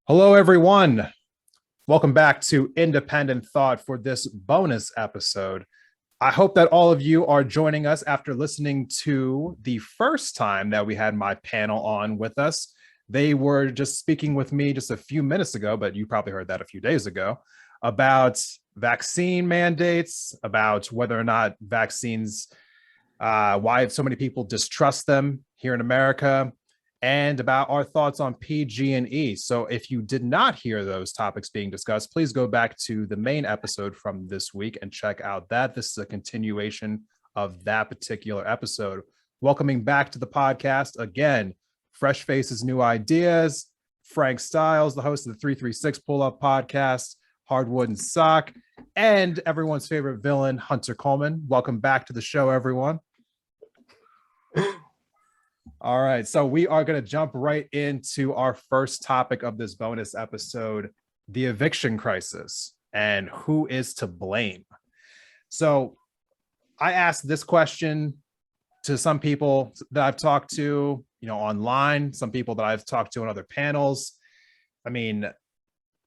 Hello, everyone. Welcome back to Independent Thought for this bonus episode. I hope that all of you are joining us after listening to the first time that we had my panel on with us. They were just speaking with me just a few minutes ago, but you probably heard that a few days ago, about vaccine mandates, about whether or not vaccines, why so many people distrust them here in America, and about our thoughts on PG&E. So if you did not hear those topics being discussed, please go back to the main episode from this week and check out that. This is a continuation of that particular episode. Welcoming back to the podcast again, fresh faces, new ideas. Frank Stylz, the host of the 336 Pull-Up Podcast, Hardwoodensock, and everyone's favorite villain, Hunter Coleman. Welcome back to the show, everyone. All right, so we are going to jump right into our first topic of this bonus episode, the eviction crisis and who is to blame. So I asked this question to some people that I've talked to, online, some people that I've talked to on other panels. I mean,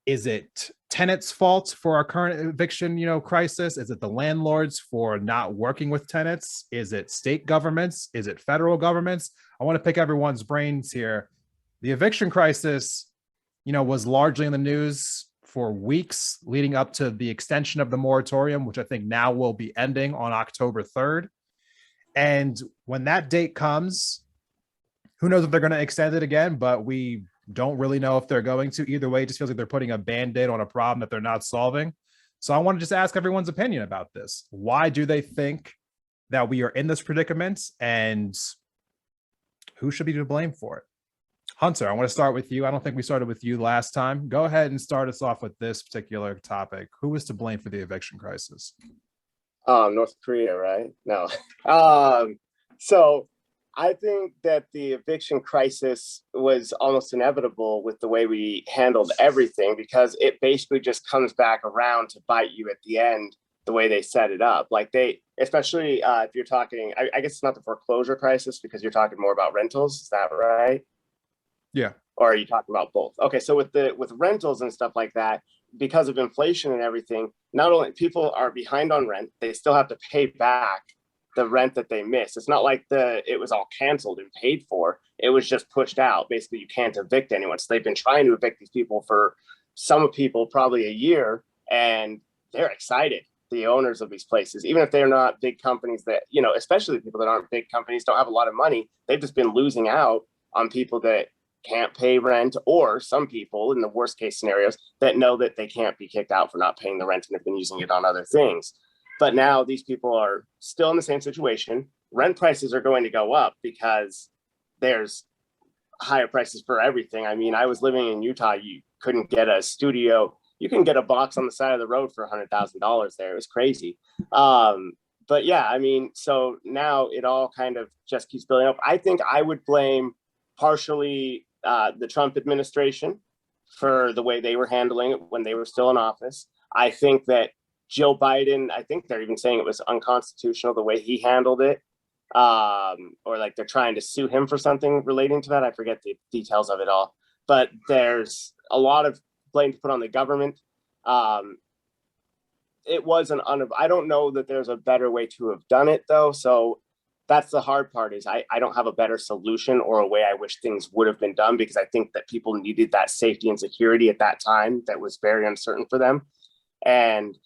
is it tenants' fault for our current eviction, crisis? Is it the landlords for not working with tenants? Is it state governments? Is it federal governments? I want to pick everyone's brains here. The eviction crisis, was largely in the news for weeks leading up to the extension of the moratorium, which I think now will be ending on October 3rd. And when that date comes, who knows if they're going to extend it again, but we don't really know if they're going to. Either way, it just feels like they're putting a Band-Aid on a problem that they're not solving. So I want to just ask everyone's opinion about this. Why do they think that we are in this predicament, and who should be to blame for it? Hunter, I want to start with you. I don't think we started with you last time. Go ahead and start us off with this particular topic. Who is to blame for the eviction crisis? North Korea, right? No. So I think that the eviction crisis was almost inevitable with the way we handled everything, because it basically just comes back around to bite you at the end, the way they set it up. Like especially if you're talking, I guess it's not the foreclosure crisis because you're talking more about rentals. Is that right? Yeah. Or are you talking about both? Okay. So with rentals and stuff like that, because of inflation and everything, not only people are behind on rent, they still have to pay back the rent that they missed. It's not like it was all canceled and paid for. It was just pushed out. Basically, you can't evict anyone. So they've been trying to evict these people for some people probably a year, and they're excited. The owners of these places, even if they're not big companies that, especially people that aren't big companies, don't have a lot of money, they've just been losing out on people that can't pay rent, or some people in the worst case scenarios that know that they can't be kicked out for not paying the rent and have been using it on other things. But now these people are still in the same situation. Rent prices are going to go up because there's higher prices for everything. I mean, I was living in Utah. You couldn't get a studio. You can get a box on the side of the road for $100,000 there. It was crazy. But yeah, I mean, so now it all kind of just keeps building up. I think I would blame partially the Trump administration for the way they were handling it when they were still in office. I think that Joe Biden, I think they're even saying it was unconstitutional the way he handled it, or like they're trying to sue him for something relating to that. I forget the details of it all, but there's a lot of blame to put on the government. It was I don't know that there's a better way to have done it though. So that's the hard part, is I don't have a better solution or a way I wish things would have been done, because I think that people needed that safety and security at that time that was very uncertain for them. And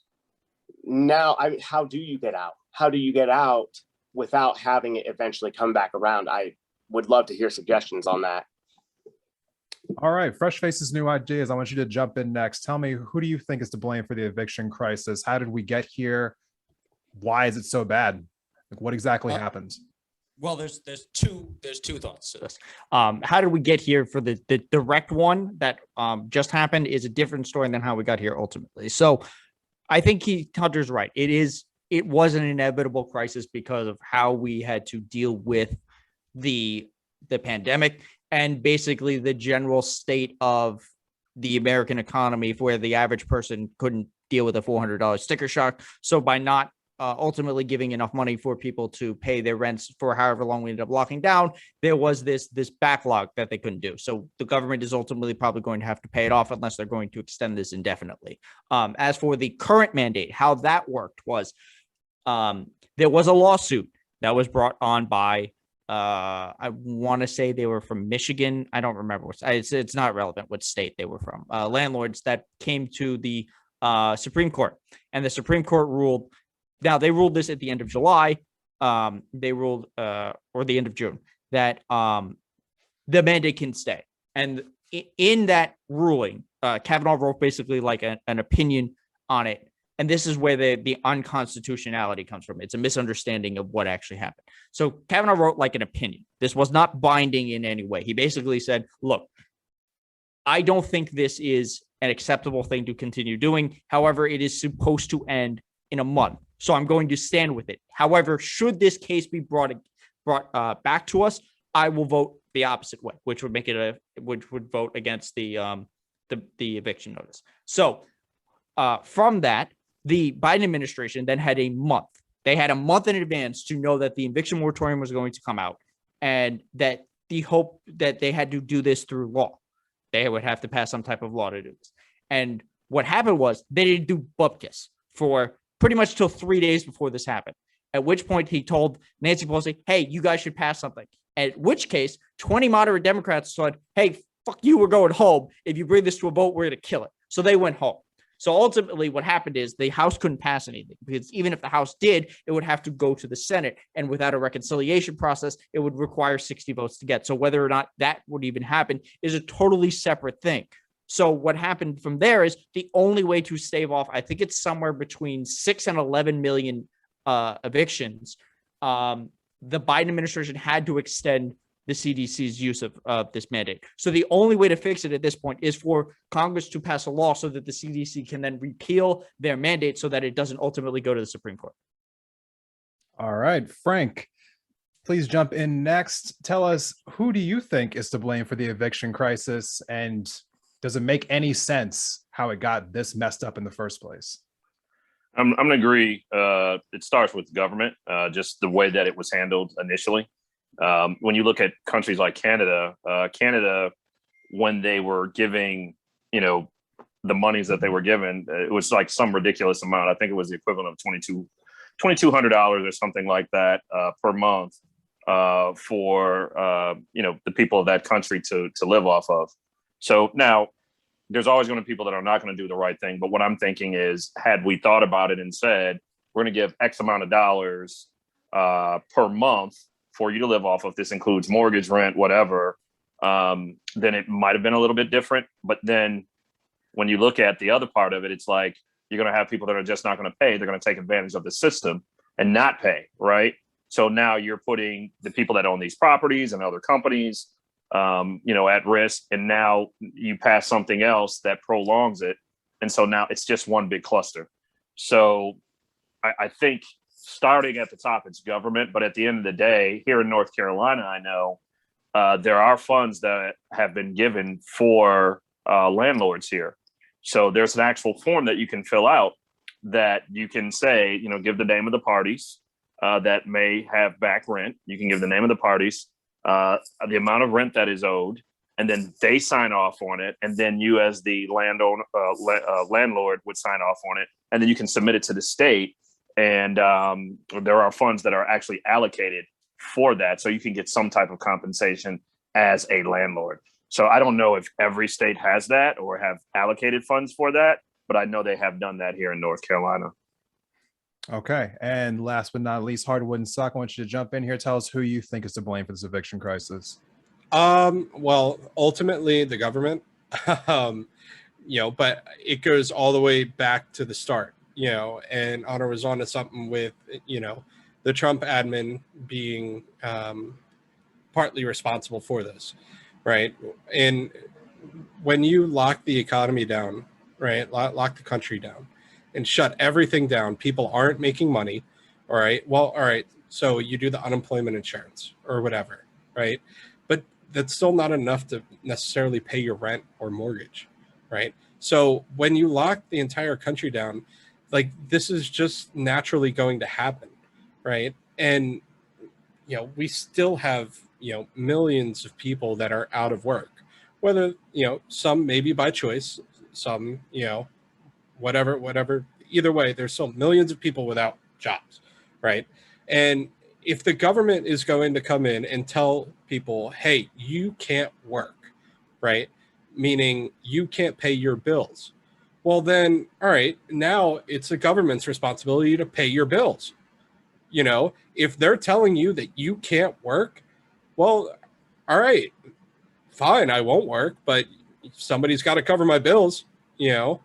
now, how do you get out? How do you get out without having it eventually come back around? I would love to hear suggestions on that. All right, fresh faces, new ideas. I want you to jump in next. Tell me, who do you think is to blame for the eviction crisis? How did we get here? Why is it so bad? Like, what exactly happened? Well, there's two thoughts to this. How did we get here? For the direct one that just happened is a different story than how we got here ultimately. So I think Hunter's right. It was an inevitable crisis because of how we had to deal with the pandemic and basically the general state of the American economy, where the average person couldn't deal with a $400 sticker shock. So by not ultimately giving enough money for people to pay their rents for however long we ended up locking down, there was this backlog that they couldn't do. So the government is ultimately probably going to have to pay it off unless they're going to extend this indefinitely. As for the current mandate, how that worked was there was a lawsuit that was brought on by I want to say they were from Michigan. I don't remember. It's not relevant what state they were from. Landlords that came to the Supreme Court, and the Supreme Court ruled. Now they ruled this at the end of July. They ruled, or the end of June, that the mandate can stay. And in that ruling, Kavanaugh wrote basically like an opinion on it. And this is where the unconstitutionality comes from. It's a misunderstanding of what actually happened. So Kavanaugh wrote like an opinion. This was not binding in any way. He basically said, look, I don't think this is an acceptable thing to continue doing. However, it is supposed to end in a month. So I'm going to stand with it. However, should this case be brought back to us, I will vote the opposite way, which would make it which would vote against the eviction notice. So from that, the Biden administration then had a month. They had a month in advance to know that the eviction moratorium was going to come out, and that the hope that they had to do this through law. They would have to pass some type of law to do this. And what happened was they didn't do bupkis for pretty much till 3 days before this happened, at which point he told Nancy Pelosi, hey, you guys should pass something. At which case, 20 moderate Democrats said, hey, fuck you, we're going home. If you bring this to a vote, we're going to kill it. So they went home. So ultimately what happened is the House couldn't pass anything, because even if the House did, it would have to go to the Senate. And without a reconciliation process, it would require 60 votes to get. So whether or not that would even happen is a totally separate thing. So what happened from there is the only way to stave off, I think it's somewhere between 6 and 11 million evictions. The Biden administration had to extend the CDC's use of this mandate. So the only way to fix it at this point is for Congress to pass a law so that the CDC can then repeal their mandate so that it doesn't ultimately go to the Supreme Court. All right, Frank, please jump in next. Tell us, who do you think is to blame for the eviction crisis, and does it make any sense how it got this messed up in the first place? I'm going to agree. It starts with government, just the way that it was handled initially. When you look at countries like Canada, when they were giving, the monies that they were given, it was like some ridiculous amount. I think it was the equivalent of $2,200 or something like that per month for the people of that country to live off of. So now there's always going to be people that are not going to do the right thing. But what I'm thinking is, had we thought about it and said, we're going to give X amount of dollars per month for you to live off of, this includes mortgage, rent, whatever, then it might have been a little bit different. But then when you look at the other part of it, it's like, you're going to have people that are just not going to pay. They're going to take advantage of the system and not pay, right? So now you're putting the people that own these properties and other companies, at risk. And now you pass something else that prolongs it. And so now it's just one big cluster. So I think starting at the top, it's government. But at the end of the day, here in North Carolina, I know there are funds that have been given for landlords here. So there's an actual form that you can fill out that you can say, give the name of the parties that may have back rent. You can give the name of the parties, the amount of rent that is owed, and then they sign off on it. And then you, as the landlord, would sign off on it. And then you can submit it to the state. And there are funds that are actually allocated for that. So you can get some type of compensation as a landlord. So I don't know if every state has that or have allocated funds for that, but I know they have done that here in North Carolina. Okay. And last but not least, Hardwoodensock, I want you to jump in here. Tell us who you think is to blame for this eviction crisis. Well, ultimately the government, but it goes all the way back to the start, and Honor was on to something with, the Trump admin being partly responsible for this, right? And when you lock the economy down, right, lock the country down and shut everything down, people aren't making money, all right? Well, all right, so you do the unemployment insurance or whatever, right? But that's still not enough to necessarily pay your rent or mortgage, right? So when you lock the entire country down, like this is just naturally going to happen, right? And we still have millions of people that are out of work, whether some maybe by choice, some whatever. Either way, there's still millions of people without jobs, right? And if the government is going to come in and tell people, hey, you can't work, right? Meaning you can't pay your bills. Well, then, all right, now it's the government's responsibility to pay your bills. If they're telling you that you can't work, well, all right, fine, I won't work, but somebody's got to cover my bills,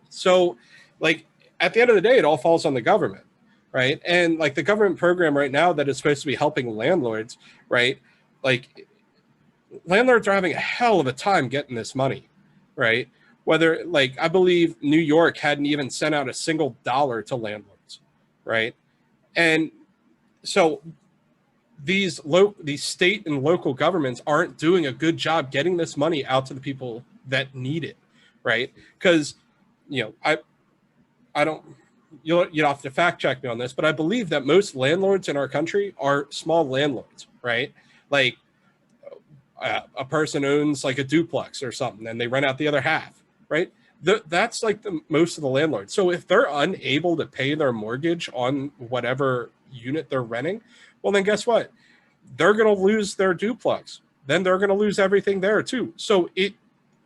So, like, at the end of the day, it all falls on the government, right? And like the government program right now that is supposed to be helping landlords, right? Like, landlords are having a hell of a time getting this money, right? Whether, like, I believe New York hadn't even sent out a single dollar to landlords, right? And so these state and local governments aren't doing a good job getting this money out to the people that need it, right? Because I don't, you'll have to fact check me on this, but I believe that most landlords in our country are small landlords, right? Like a person owns like a duplex or something and they rent out the other half, right? That's like most of the landlords. So if they're unable to pay their mortgage on whatever unit they're renting, well, then guess what? They're going to lose their duplex. Then they're going to lose everything there too. So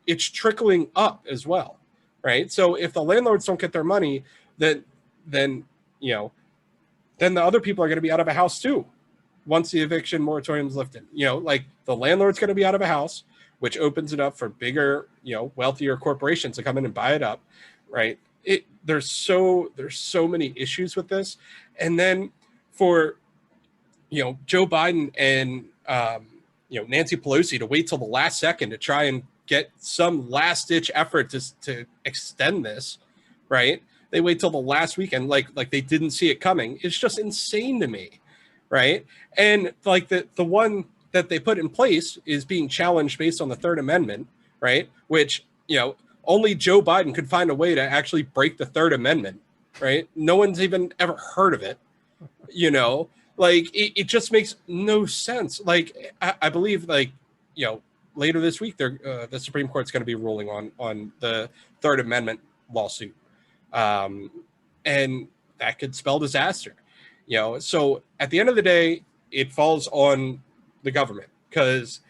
it's trickling up as well, right? So if the landlords don't get their money, then the other people are going to be out of a house too. Once the eviction moratorium is lifted, like the landlord's going to be out of a house, which opens it up for bigger, wealthier corporations to come in and buy it up, right? There's so many issues with this. And then for, Joe Biden and, Nancy Pelosi to wait till the last second to try and get some last ditch effort to extend this, right? They wait till the last weekend, like they didn't see it coming. It's just insane to me, right? And like the one that they put in place is being challenged based on the Third Amendment, right? Which, only Joe Biden could find a way to actually break the Third Amendment, right? No one's even ever heard of it, like it just makes no sense. Like I believe later this week, the Supreme Court's going to be ruling on the Third Amendment lawsuit. And that could spell disaster, so at the end of the day, it falls on the government because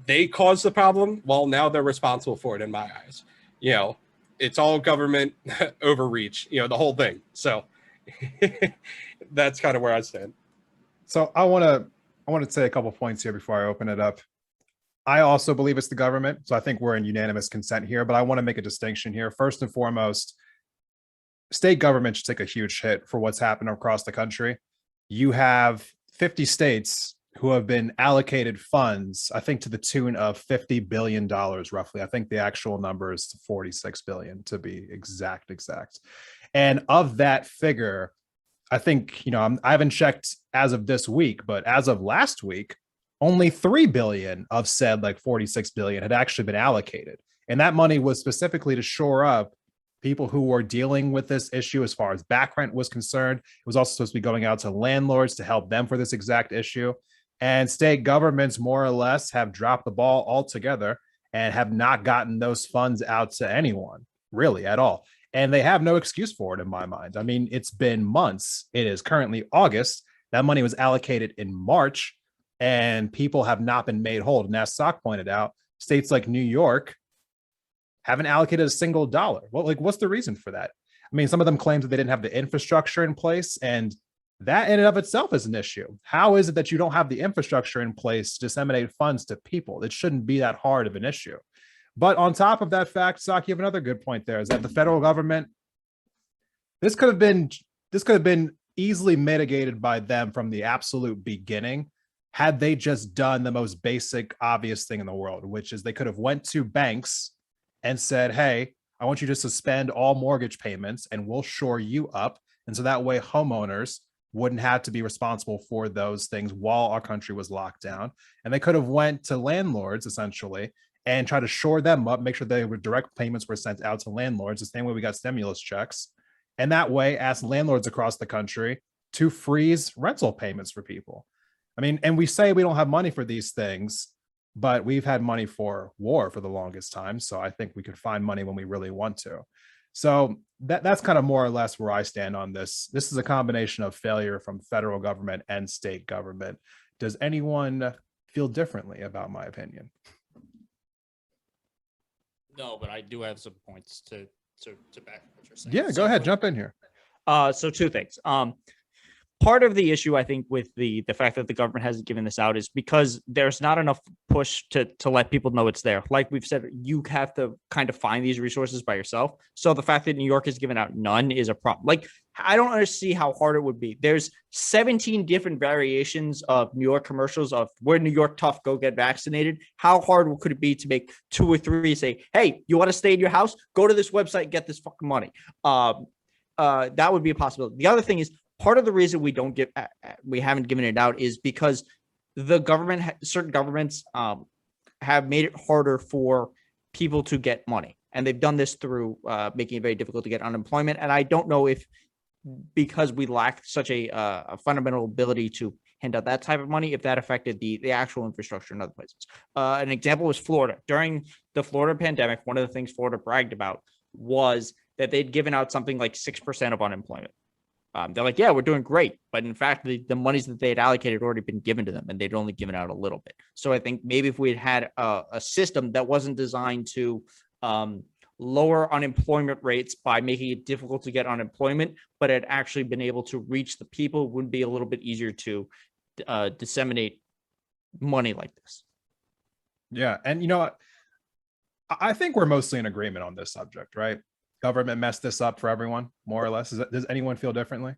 they caused the problem. Well, now they're responsible for it in my eyes. It's all government overreach, the whole thing. So that's kind of where I stand. So I want to say a couple points here before I open it up. I also believe it's the government. So I think we're in unanimous consent here, but I want to make a distinction here. First and foremost, state government should take a huge hit for what's happened across the country. You have 50 states who have been allocated funds, I think to the tune of $50 billion roughly. I think the actual number is 46 billion to be exact. And of that figure, I think, I haven't checked as of this week, but as of last week, only 3 billion of said 46 billion had actually been allocated. And that money was specifically to shore up people who were dealing with this issue as far as back rent was concerned. It was also supposed to be going out to landlords to help them for this exact issue. And state governments more or less have dropped the ball altogether and have not gotten those funds out to anyone really at all. And they have no excuse for it in my mind. I mean, it's been months. It is currently August. That money was allocated in March and people have not been made whole. And as Sock pointed out, states like New York haven't allocated a single dollar. Well, what's the reason for that? I mean, some of them claim that they didn't have the infrastructure in place, and that in and of itself is an issue. How is it that you don't have the infrastructure in place to disseminate funds to people? It shouldn't be that hard of an issue. But on top of that fact, Sock, you have another good point there, is that the federal government, this could have been easily mitigated by them from the absolute beginning had they just done the most basic, obvious thing in the world, which is they could have went to banks and said, hey, I want you to suspend all mortgage payments and we'll shore you up. And so that way homeowners wouldn't have to be responsible for those things while our country was locked down. And they could have went to landlords essentially and try to shore them up, make sure direct payments were sent out to landlords the same way we got stimulus checks. And that way ask landlords across the country to freeze rental payments for people. I mean, and we say we don't have money for these things, but we've had money for war for the longest time. So I think we could find money when we really want to. So that's kind of more or less where I stand on this. This is a combination of failure from federal government and state government. Does anyone feel differently about my opinion? No, but I do have some points to back what you're saying. Yeah, go ahead, jump in here. So two things. Part of the issue, I think, with the fact that the government hasn't given this out is because there's not enough push to let people know it's there. Like we've said, you have to kind of find these resources by yourself. So the fact that New York has given out none is a problem. Like, I don't see how hard it would be. There's 17 different variations of New York commercials of "We're New York tough, go get vaccinated." How hard could it be to make 2 or 3 say, "Hey, you want to stay in your house? Go to this website, get this fucking money." That would be a possibility. The other thing is, part of the reason we haven't given it out is because the government, certain governments have made it harder for people to get money. And they've done this through making it very difficult to get unemployment. And I don't know if because we lack such a fundamental ability to hand out that type of money, if that affected the actual infrastructure in other places. An example was Florida. During the Florida pandemic, one of the things Florida bragged about was that they'd given out something like 6% of unemployment. They're like, yeah, we're doing great. But in fact, the monies that they had allocated had already been given to them, and they'd only given out a little bit. So I think maybe if we had a system that wasn't designed to lower unemployment rates by making it difficult to get unemployment, but had actually been able to reach the people, it would be a little bit easier to disseminate money like this. Yeah. And you know what? I think we're mostly in agreement on this subject, right? Government messed this up for everyone, more or less. Does anyone feel differently?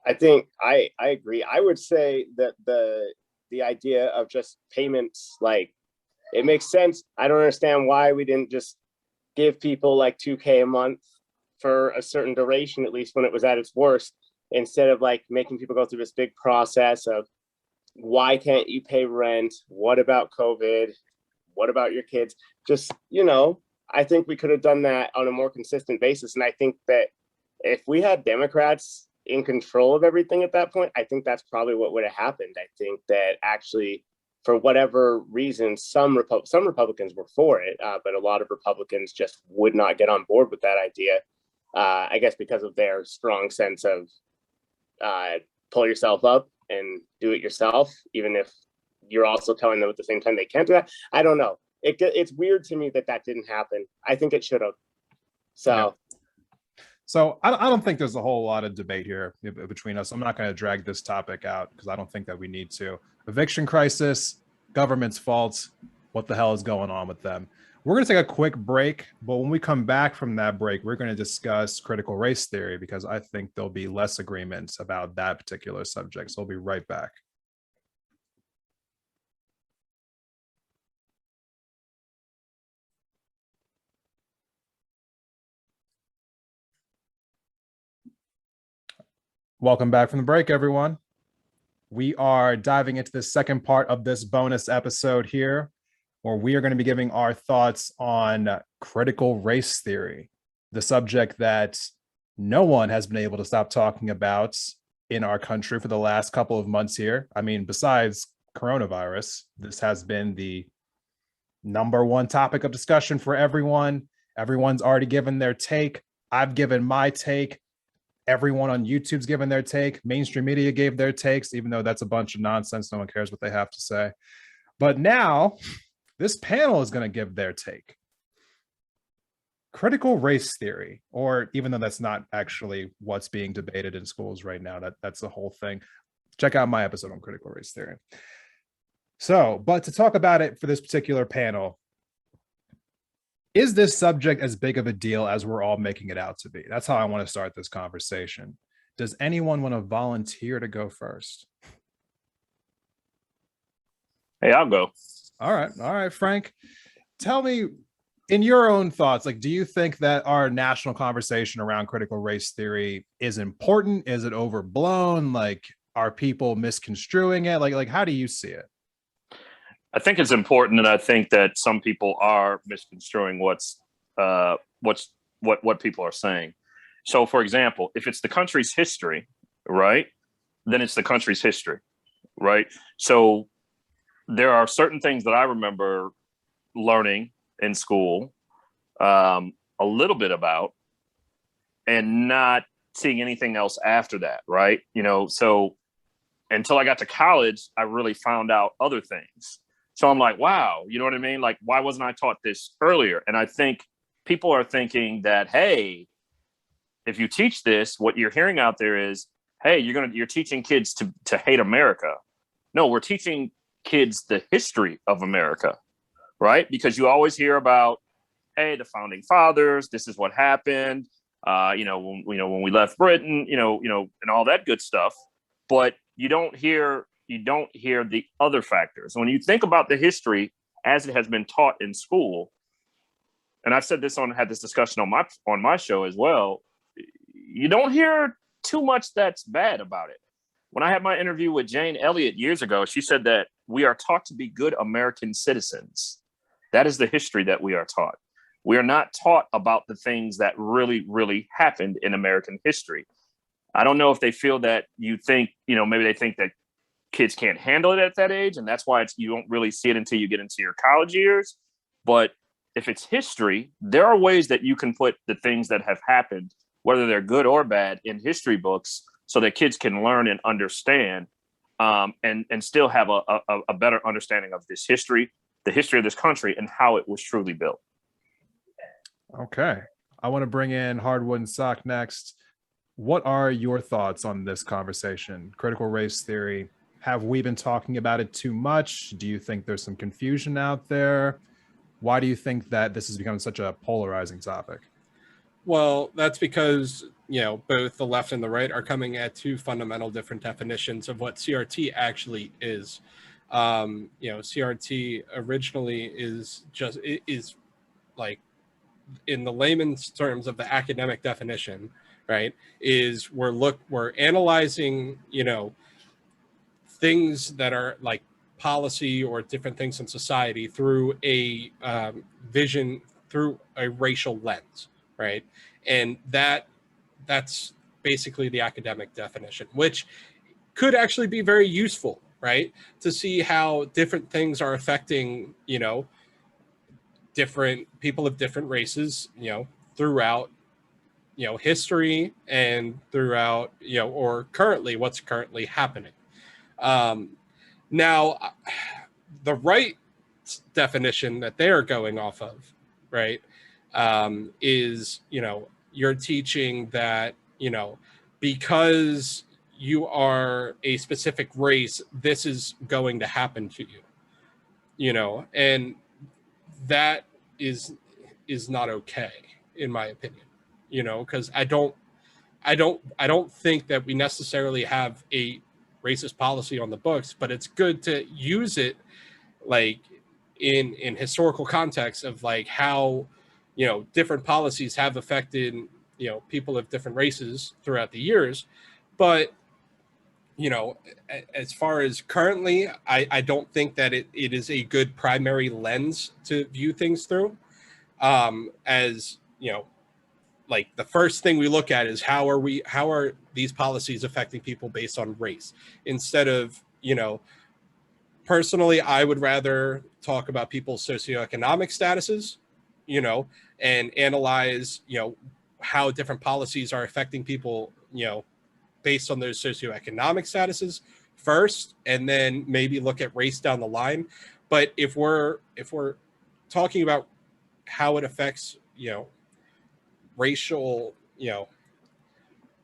I think I agree. I would say that the idea of just payments, like, it makes sense. I don't understand why we didn't just give people like $2,000 a month for a certain duration, at least when it was at its worst, instead of like making people go through this big process of why can't you pay rent? What about COVID? What about your kids? Just, I think we could have done that on a more consistent basis. And I think that if we had Democrats in control of everything at that point, I think that's probably what would have happened. I think that actually, for whatever reason, some Republicans were for it, but a lot of Republicans just would not get on board with that idea. I guess because of their strong sense of pull yourself up and do it yourself, even if you're also telling them at the same time they can't do that. I don't know. It's weird to me that didn't happen. I think it should have. So. Yeah. So I don't think there's a whole lot of debate here between us. I'm not going to drag this topic out because I don't think that we need to. Eviction crisis, government's fault. What the hell is going on with them? We're going to take a quick break, but when we come back from that break, we're going to discuss critical race theory because I think there'll be less agreement about that particular subject. So we'll be right back. Welcome back from the break, everyone. We are diving into the second part of this bonus episode here, where we are going to be giving our thoughts on critical race theory, the subject that no one has been able to stop talking about in our country for the last couple of months here. I mean, besides coronavirus, this has been the #1 topic of discussion for everyone. Everyone's already given their take. I've given my take. Everyone on YouTube's given their take. Mainstream media gave their takes, even though that's a bunch of nonsense. No one cares what they have to say. But now this panel is going to give their take. Critical race theory, or even though that's not actually what's being debated in schools right now, that's the whole thing. Check out my episode on critical race theory. So, but to talk about it for this particular panel, is this subject as big of a deal as we're all making it out to be? That's how I want to start this conversation. Does anyone want to volunteer to go first? Hey, I'll go. All right, Frank. Tell me, in your own thoughts, like, do you think that our national conversation around critical race theory is important? Is it overblown? Like, are people misconstruing it? Like, how do you see it? I think it's important, and I think that some people are misconstruing what people are saying. So, for example, if it's the country's history, right, then it's the country's history, right? So there are certain things that I remember learning in school a little bit about and not seeing anything else after that, right? So until I got to college, I really found out other things. So I'm like, wow, you know what I mean? Like, why wasn't I taught this earlier? And I think people are thinking that, hey, if you teach this, what you're hearing out there is, hey, you're teaching kids to hate America. No, we're teaching kids the history of America, right? Because you always hear about, hey, the founding fathers, this is what happened, when we left Britain, and all that good stuff. But you don't hear the other factors. When you think about the history as it has been taught in school, and I've said this had this discussion on my show as well, you don't hear too much that's bad about it. When I had my interview with Jane Elliott years ago, she said that we are taught to be good American citizens. That is the history that we are taught. We are not taught about the things that really, really happened in American history. I don't know if they feel that maybe they think that kids can't handle it at that age, and that's why you don't really see it until you get into your college years. But if it's history, there are ways that you can put the things that have happened, whether they're good or bad, in history books so that kids can learn and understand and still have a better understanding of this history, the history of this country, and how it was truly built. Okay. I want to bring in Hardwoodensock next. What are your thoughts on this conversation? Critical race theory. Have we been talking about it too much? Do you think there's some confusion out there? Why do you think that this has become such a polarizing topic? Well, that's because, both the left and the right are coming at two fundamental different definitions of what CRT actually is. CRT originally is like, in the layman's terms of the academic definition, right, is we're analyzing, things that are like policy or different things in society through a vision, through a racial lens, right? And that's basically the academic definition, which could actually be very useful, right? To see how different things are affecting, different people of different races, throughout, history and throughout, or currently what's currently happening. Now, the right definition that they are going off of, right, is, you're teaching that, because you are a specific race, this is going to happen to you, and that is not okay, in my opinion, because I don't think that we necessarily have a racist policy on the books, but it's good to use it like in historical context of like how, different policies have affected, people of different races throughout the years. But, as far as currently, I don't think that it is a good primary lens to view things through. As, like the first thing we look at is how are these policies affecting people based on race, instead of, personally, I would rather talk about people's socioeconomic statuses, and analyze, how different policies are affecting people, based on those socioeconomic statuses first, and then maybe look at race down the line. But if we're talking about how it affects, racial,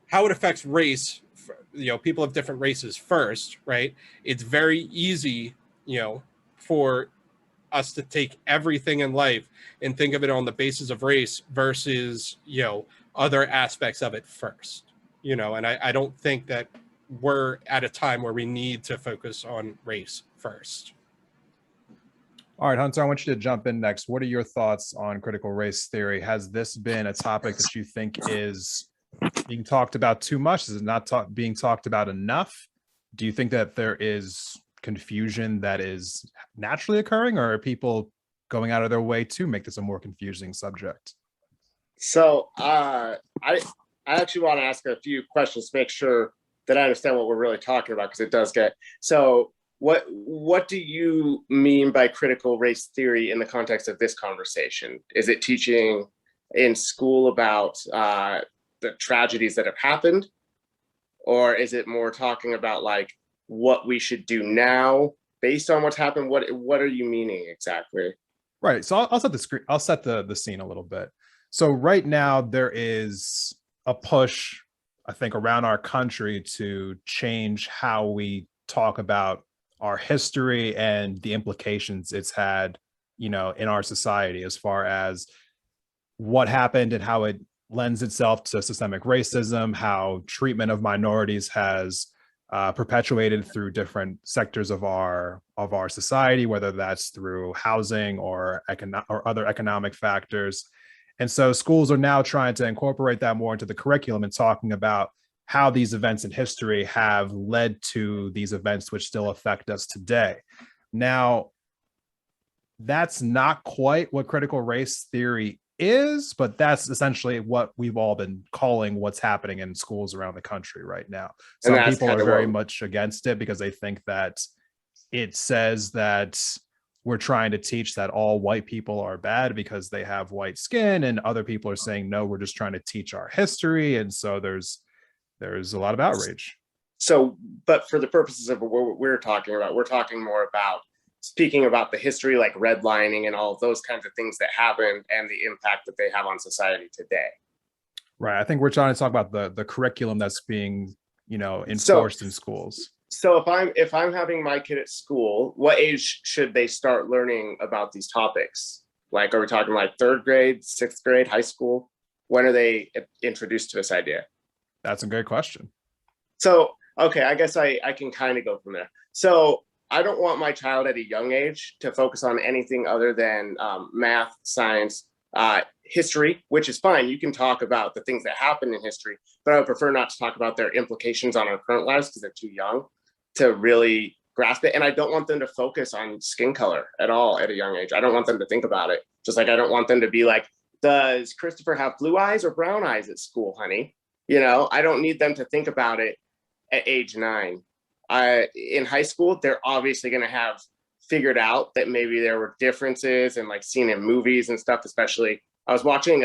how it affects race, people of different races first, right? It's very easy, for us to take everything in life and think of it on the basis of race versus, other aspects of it first, and I don't think that we're at a time where we need to focus on race first. All right, Hunter, I want you to jump in next. What are your thoughts on critical race theory? Has this been a topic that you think is being talked about too much? Is it not being talked about enough? Do you think that there is confusion that is naturally occurring, or are people going out of their way to make this a more confusing subject? So I actually want to ask a few questions to make sure that I understand what we're really talking about, because it does get so. What do you mean by critical race theory in the context of this conversation? Is it teaching in school about the tragedies that have happened, or is it more talking about like what we should do now based on what's happened? What are you meaning exactly? Right. So I'll set the screen. I'll set the scene a little bit. So right now there is a push, I think, around our country to change how we talk about our history and the implications it's had, in our society, as far as what happened and how it lends itself to systemic racism, how treatment of minorities has perpetuated through different sectors of our society, whether that's through housing or other economic factors. And so schools are now trying to incorporate that more into the curriculum and talking about how these events in history have led to these events which still affect us today. Now, that's not quite what critical race theory is, but that's essentially what we've all been calling what's happening in schools around the country right now. Some people are very much against it because they think that it says that we're trying to teach that all white people are bad because they have white skin, and other people are saying, no, we're just trying to teach our history. And so there's a lot of outrage. So, but for the purposes of what we're talking about, we're talking more about speaking about the history, like redlining and all of those kinds of things that happened and the impact that they have on society today. Right. I think we're trying to talk about the curriculum that's being, enforced in schools. So if I'm having my kid at school, what age should they start learning about these topics? Like, are we talking like 3rd grade, 6th grade, high school? When are they introduced to this idea? That's a great question. So, okay, I guess I can kind of go from there. So I don't want my child at a young age to focus on anything other than math, science, history, which is fine. You can talk about the things that happened in history, but I would prefer not to talk about their implications on our current lives because they're too young to really grasp it. And I don't want them to focus on skin color at all at a young age. I don't want them to think about it. Just like I don't want them to be like, does Christopher have blue eyes or brown eyes at school, honey? I don't need them to think about it at age 9. In high school, they're obviously going to have figured out that maybe there were differences and like seen in movies and stuff. Especially, I was watching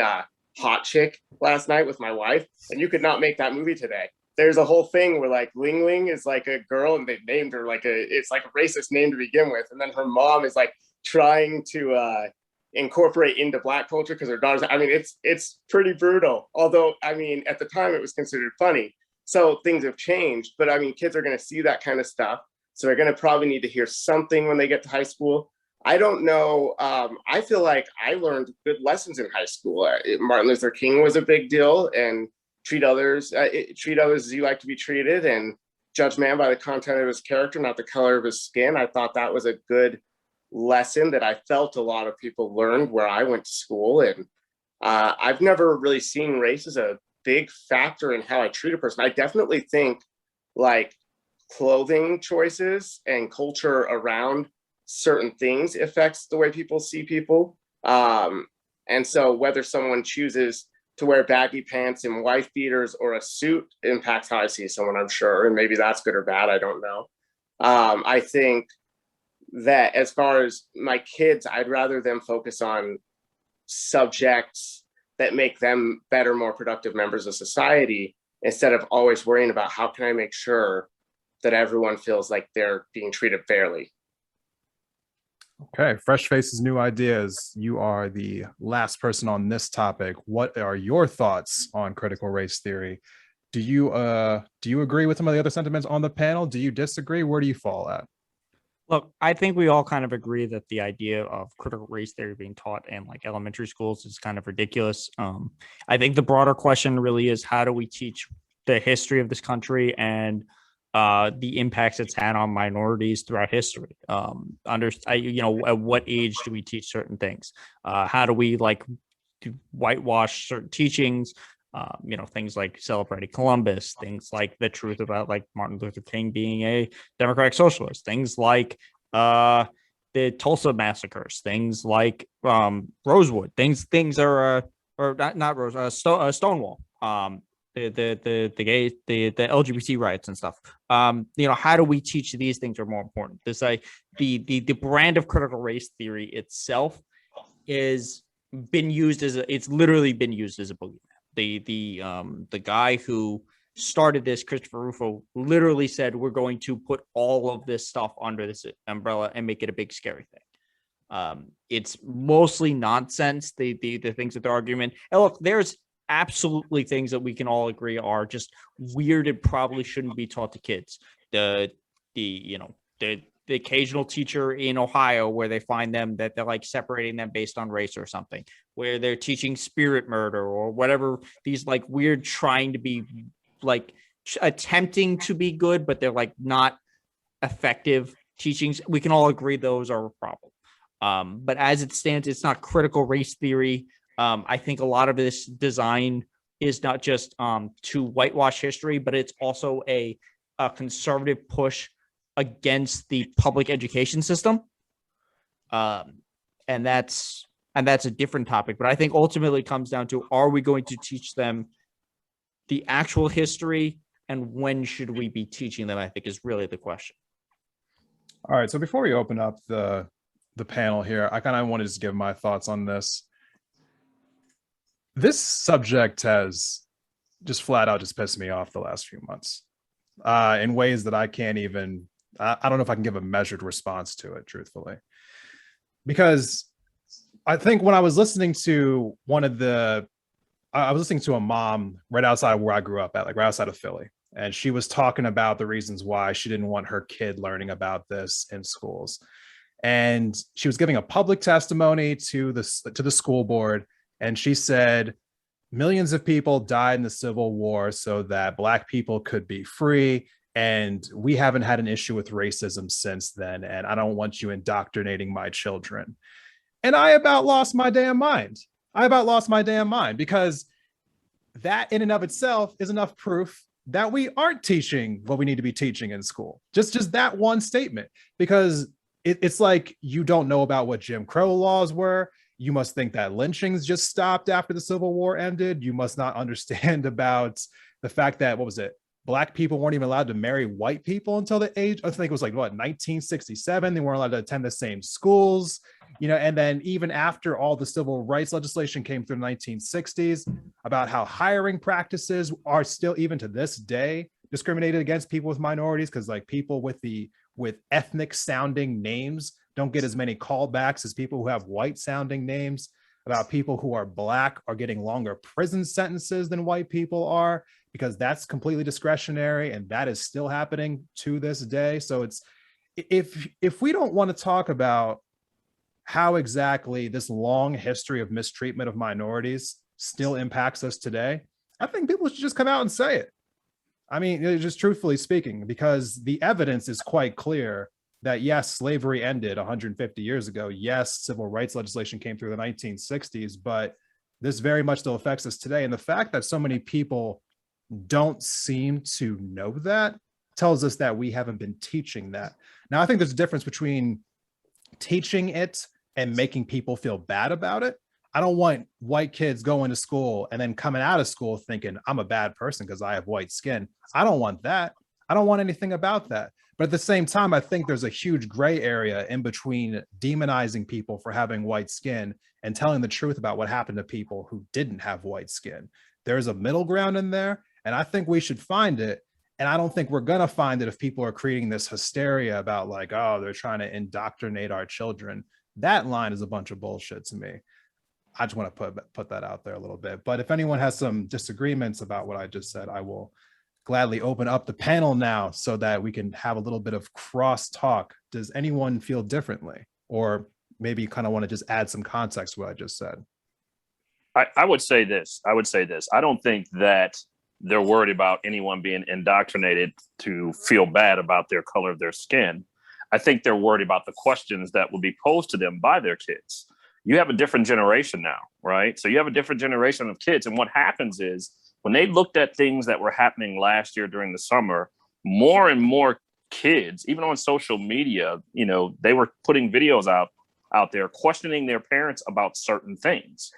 Hot Chick last night with my wife, and you could not make that movie today. There's a whole thing where like Ling Ling is like a girl, and they've named her it's like a racist name to begin with, and then her mom is like trying to incorporate into Black culture because her daughter's. I mean, it's pretty brutal. Although, I mean, at the time it was considered funny. So things have changed, but I mean, kids are going to see that kind of stuff. So they're going to probably need to hear something when they get to high school. I don't know. I feel like I learned good lessons in high school. Martin Luther King was a big deal, and treat others as you like to be treated, and judge man by the content of his character, not the color of his skin. I thought that was a good lesson that I felt a lot of people learned where I went to school. And I've never really seen race as a big factor in how I treat a person. I definitely think like clothing choices and culture around certain things affects the way people see people. And so whether someone chooses to wear baggy pants and wife beaters or a suit impacts how I see someone, I'm sure. And maybe that's good or bad. I don't know. I think that as far as my kids, I'd rather them focus on subjects that make them better, more productive members of society, instead of always worrying about how can I make sure that everyone feels like they're being treated fairly. Okay, fresh faces, new ideas. You are the last person on this topic. What are your thoughts on critical race theory? Do you agree with some of the other sentiments on the panel? Do you disagree? Where do you fall at? Look, I think we all kind of agree that the idea of critical race theory being taught in like elementary schools is kind of ridiculous. I think the broader question really is, how do we teach the history of this country and the impacts it's had on minorities throughout history? At what age do we teach certain things? How do we whitewash certain teachings? Things like celebrating Columbus, things like the truth about like Martin Luther King being a democratic socialist, things like the Tulsa massacres, things like Rosewood, things are or not Rose, Stonewall. the gay, the LGBT rights and stuff. How do we teach these things are more important? The brand of critical race theory itself is been used as it's literally been used as a boogeyman. The guy who started this, Christopher Rufo, literally said we're going to put all of this stuff under this umbrella and make it a big scary thing. It's mostly nonsense. The things that they're arguing. And look, there's absolutely things that we can all agree are just weird and probably shouldn't be taught to kids. The occasional teacher in Ohio where they find them that they're like separating them based on race or something, where they're teaching spirit murder or whatever, these like weird trying to be like attempting to be good, but they're like not effective teachings. We can all agree those are a problem. But as it stands, it's not critical race theory. I think a lot of this design is not just to whitewash history, but it's also a conservative push against the public education system. And that's a different topic. But I think ultimately it comes down to, are we going to teach them the actual history, and when should we be teaching them, I think is really the question. All right. So before we open up the panel here, I kind of want to just give my thoughts on this. This subject has just flat out just pissed me off the last few months in ways that I can't even, I don't know if I can give a measured response to it, truthfully. Because I think when I was listening to I was listening to a mom right outside where I grew up at, like right outside of Philly. And she was talking about the reasons why she didn't want her kid learning about this in schools. And she was giving a public testimony to the school board. And she said, millions of people died in the Civil War so that Black people could be free. And we haven't had an issue with racism since then. And I don't want you indoctrinating my children. And I about lost my damn mind. Because that in and of itself is enough proof that we aren't teaching what we need to be teaching in school. Just that one statement, because it's like, you don't know about what Jim Crow laws were. You must think that lynchings just stopped after the Civil War ended. You must not understand about the fact that, Black people weren't even allowed to marry white people until the age, I think it was 1967. They weren't allowed to attend the same schools, and then even after all the civil rights legislation came through the 1960s about how hiring practices are still, even to this day, discriminated against people with minorities, because people with ethnic sounding names don't get as many callbacks as people who have white sounding names, about people who are Black are getting longer prison sentences than white people are, because that's completely discretionary, and that is still happening to this day. So it's, if we don't want to talk about how exactly this long history of mistreatment of minorities still impacts us today, I think people should just come out and say it. I mean, just truthfully speaking, because the evidence is quite clear that yes, slavery ended 150 years ago. Yes, civil rights legislation came through the 1960s, but this very much still affects us today. And the fact that so many people don't seem to know that tells us that we haven't been teaching that. Now, I think there's a difference between teaching it and making people feel bad about it. I don't want white kids going to school and then coming out of school thinking I'm a bad person because I have white skin. I don't want that. I don't want anything about that. But at the same time, I think there's a huge gray area in between demonizing people for having white skin and telling the truth about what happened to people who didn't have white skin. There's a middle ground in there, and I think we should find it. And I don't think we're going to find it if people are creating this hysteria about they're trying to indoctrinate our children. That line is a bunch of bullshit to me. I just want to put that out there a little bit. But if anyone has some disagreements about what I just said, I will gladly open up the panel now so that we can have a little bit of cross talk. Does anyone feel differently? Or maybe you kind of want to just add some context to what I just said? I would say this. I don't think that they're worried about anyone being indoctrinated to feel bad about their color of their skin. I think they're worried about the questions that will be posed to them by their kids. You have a different generation now, right? So you have a different generation of kids. And what happens is when they looked at things that were happening last year during the summer, more and more kids, even on social media, they were putting videos out there questioning their parents about certain things.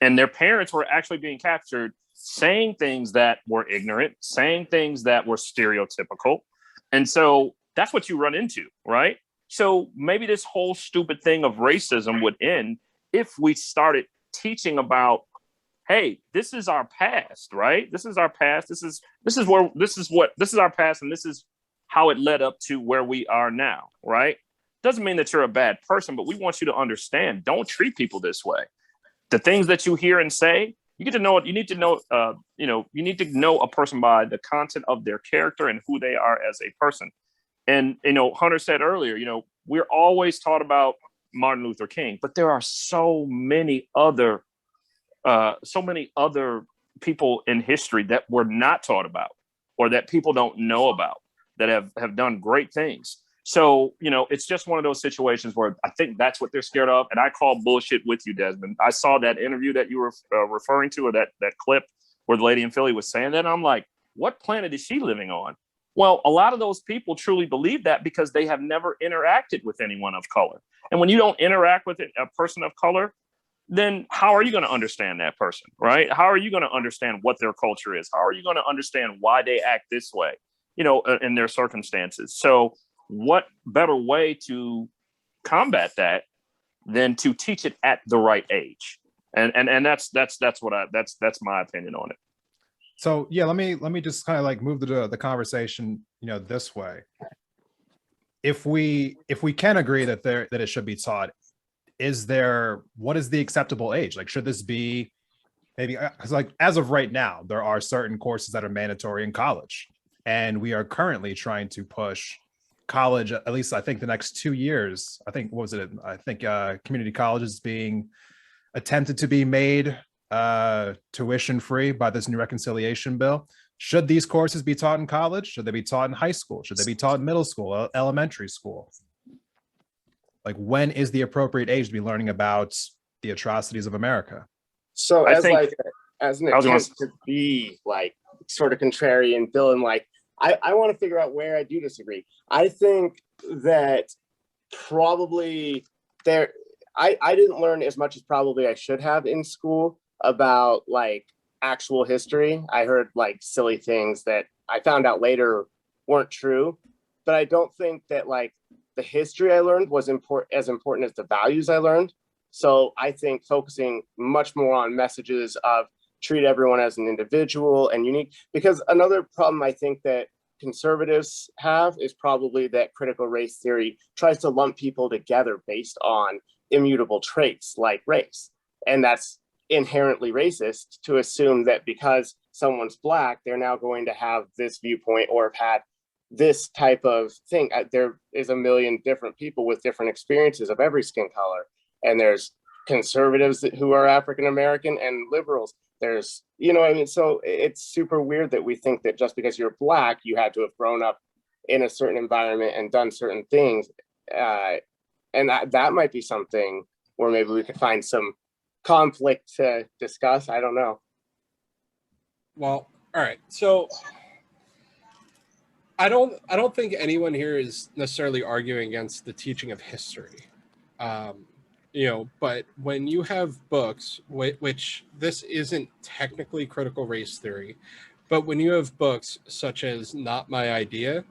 and their parents were actually being captured saying things that were ignorant, saying things that were stereotypical. And so that's what you run into, right? So maybe this whole stupid thing of racism would end if we started teaching about, hey, this is our past, right? This is our past. This is our past, and this is how it led up to where we are now, right? Doesn't mean that you're a bad person, but we want you to understand, don't treat people this way. The things that you hear and say, you need to know you need to know a person by the content of their character and who they are as a person. And, Hunter said earlier, we're always taught about Martin Luther King, but there are so many other people in history that we're not taught about, or that people don't know about, that have done great things. So, it's just one of those situations where I think that's what they're scared of. And I call bullshit with you, Desmond. I saw that interview that you were referring to, or that clip where the lady in Philly was saying that. And I'm like, what planet is she living on? Well, a lot of those people truly believe that because they have never interacted with anyone of color. And when you don't interact with a person of color, then how are you going to understand that person, right? How are you going to understand what their culture is? How are you going to understand why they act this way, in their circumstances? So what better way to combat that than to teach it at the right age? And that's my opinion on it. So yeah, let me just kind of like move the conversation, this way. If we can agree that it should be taught, what is the acceptable age? Like, should this be maybe, because like as of right now, there are certain courses that are mandatory in college, and we are currently trying to push college, at least I think the next 2 years. I think community colleges being attempted to be made tuition free by this new reconciliation bill. Should these courses be taught in college? Should they be taught in high school? Should they be taught in middle school, elementary school? Like, when is the appropriate age to be learning about the atrocities of America? So as an attempt to be like sort of contrarian, Bill, and like I want to figure out where I do disagree. I think that probably I didn't learn as much as probably I should have in school about like actual history. I heard like silly things that I found out later weren't true, but I don't think that like the history I learned was as important as the values I learned. So I think focusing much more on messages of treat everyone as an individual and unique, because another problem I think that conservatives have is probably that critical race theory tries to lump people together based on immutable traits like race. And that's inherently racist to assume that because someone's Black, they're now going to have this viewpoint or have had this type of thing. There is a million different people with different experiences of every skin color. And there's conservatives who are African American and liberals. There's, so it's super weird that we think that just because you're Black, you had to have grown up in a certain environment and done certain things. And that might be something where maybe we could find some conflict to discuss. I don't know. Well, all right. So I don't think anyone here is necessarily arguing against the teaching of history. But when you have books, which this isn't technically critical race theory, but when you have books such as Not My Idea,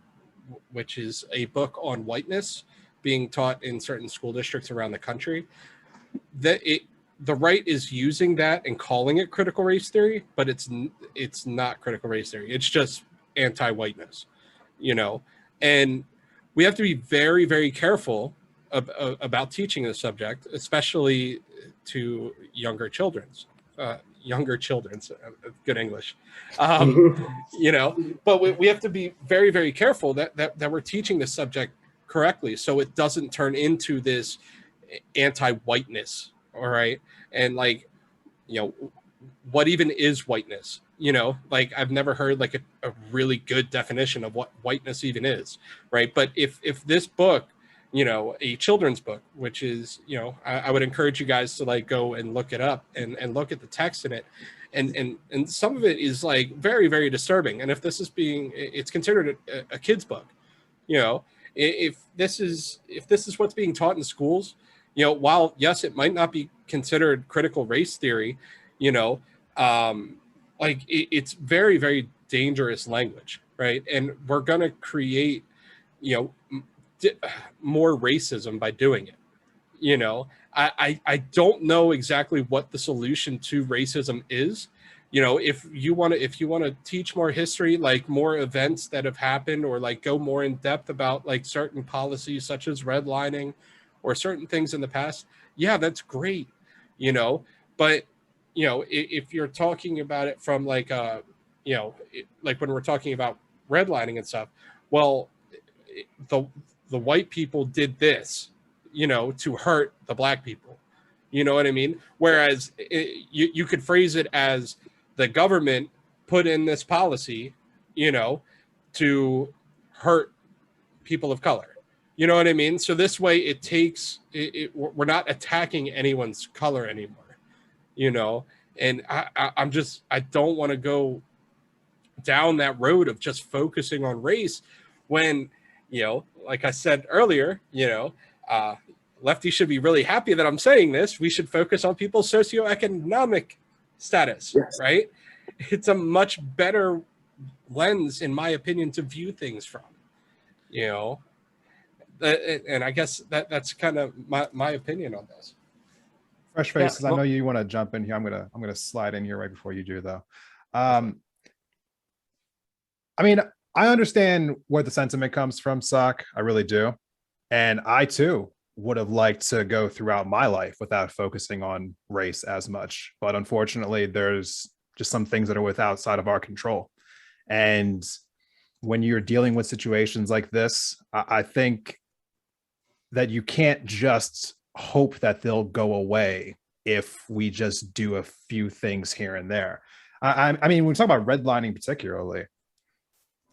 which is a book on whiteness being taught in certain school districts around the country, the right is using that and calling it critical race theory, but it's not critical race theory. It's just anti-whiteness, and we have to be very, very careful about teaching the subject, especially to younger children's, good English, but we have to be very, very careful that we're teaching the subject correctly, so it doesn't turn into this anti-whiteness. All right. And like, what even is whiteness? Like I've never heard like a really good definition of what whiteness even is. Right. But if this book, a children's book, which is, I would encourage you guys to like go and look it up and look at the text in it. And some of it is like very, very disturbing. And if this is it's considered a kid's book, if this is what's being taught in schools, while yes, it might not be considered critical race theory, you know, like it's very, very dangerous language, right? And we're going to create, you know, more racism by doing it. You know, I don't know exactly what the solution to racism is. You know, if you want to teach more history, like more events that have happened, or like go more in depth about like certain policies such as redlining or certain things in the past, yeah, that's great, you know. But, you know, if you're talking about it from like, you know, like when we're talking about redlining and stuff, well, the white people did this, you know, to hurt the black people. You know what I mean? Whereas you could phrase it as the government put in this policy, you know, to hurt people of color. You know what I mean? So this way it takes, we're not attacking anyone's color anymore, you know? And I don't want to go down that road of just focusing on race when, you know, like I said earlier, you know, lefties should be really happy that I'm saying this. We should focus on people's socioeconomic status, yes. Right? It's a much better lens, in my opinion, to view things from, you know. And I guess that's kind of my opinion on this. Fresh faces. Yeah, well, I know you want to jump in here. I'm gonna slide in here right before you do, though. I mean, I understand where the sentiment comes from, Sock. I really do. And I too would have liked to go throughout my life without focusing on race as much. But unfortunately, there's just some things that are outside of our control. And when you're dealing with situations like this, I think that you can't just hope that they'll go away if we just do a few things here and there. I mean, when we talk about redlining particularly,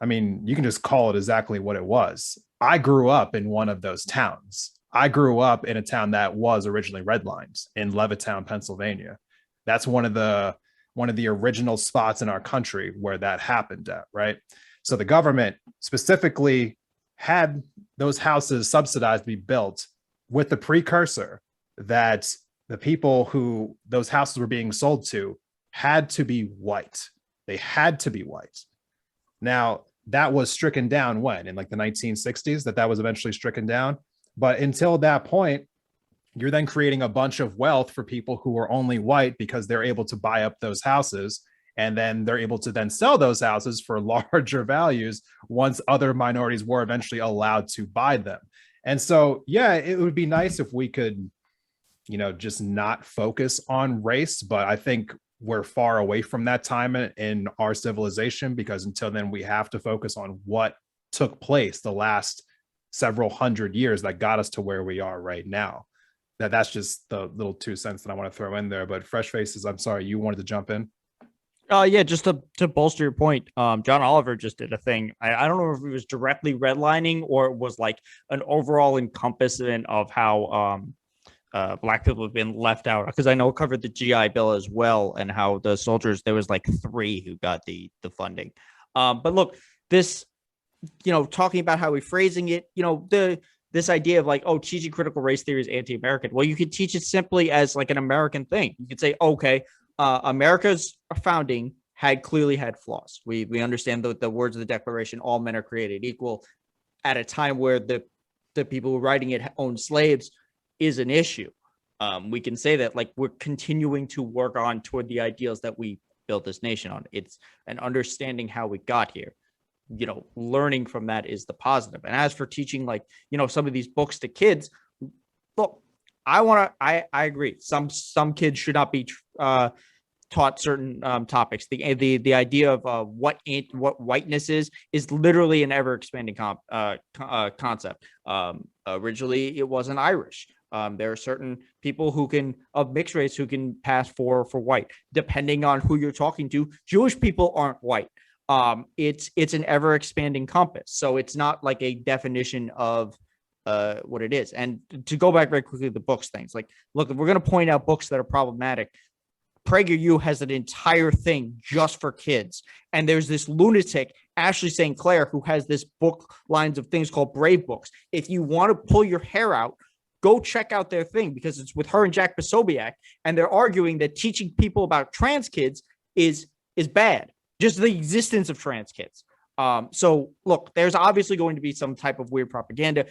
I mean, you can just call it exactly what it was. I grew up in one of those towns. I grew up in a town that was originally redlined in Levittown, Pennsylvania. That's one of the original spots in our country where that happened at, right? So the government specifically had those houses subsidized to be built with the precursor that the people who those houses were being sold to had to be white. They had to be white. Now, that was stricken down when? In like the 1960s, that was eventually stricken down. But until that point, you're then creating a bunch of wealth for people who are only white because they're able to buy up those houses, and then they're able to then sell those houses for larger values once other minorities were eventually allowed to buy them. And so, yeah, it would be nice if we could, you know, just not focus on race, but I think we're far away from that time in our civilization, because until then we have to focus on what took place the last several hundred years that got us to where we are right now. That's just the little 2 cents that I want to throw in there. But Fresh Faces, I'm sorry, you wanted to jump in? Yeah, just to bolster your point, John Oliver just did a thing. I don't know if it was directly redlining or it was like an overall encompassment of how Black people have been left out, because I know it covered the GI Bill as well, and how the soldiers, there was like 3 who got the funding. But look, this, you know, talking about how we're phrasing it, you know, this idea of like, oh, teaching critical race theory is anti-American. Well, you could teach it simply as like an American thing. You could say, okay, America's founding clearly had flaws. We understand the words of the Declaration, all men are created equal, at a time where the people writing it owned slaves is an issue. We can say that like we're continuing to work on toward the ideals that we built this nation on. It's an understanding how we got here. You know, learning from that is the positive. And as for teaching, like, you know, some of these books to kids, look, I agree. Some kids should not be taught certain topics. The idea of what whiteness is literally an ever expanding concept. Originally, it wasn't Irish. There are certain people of mixed race who can pass for white, depending on who you're talking to. Jewish people aren't white. It's an ever expanding compass. So it's not like a definition of what it is. And to go back very quickly to the books things, like, look, if we're going to point out books that are problematic, PragerU has an entire thing just for kids. And there's this lunatic, Ashley St. Clair, who has this book lines of things called Brave Books. If you want to pull your hair out, go check out their thing, because it's with her and Jack Posobiec, and they're arguing that teaching people about trans kids is bad. Just the existence of trans kids. So look, there's obviously going to be some type of weird propaganda.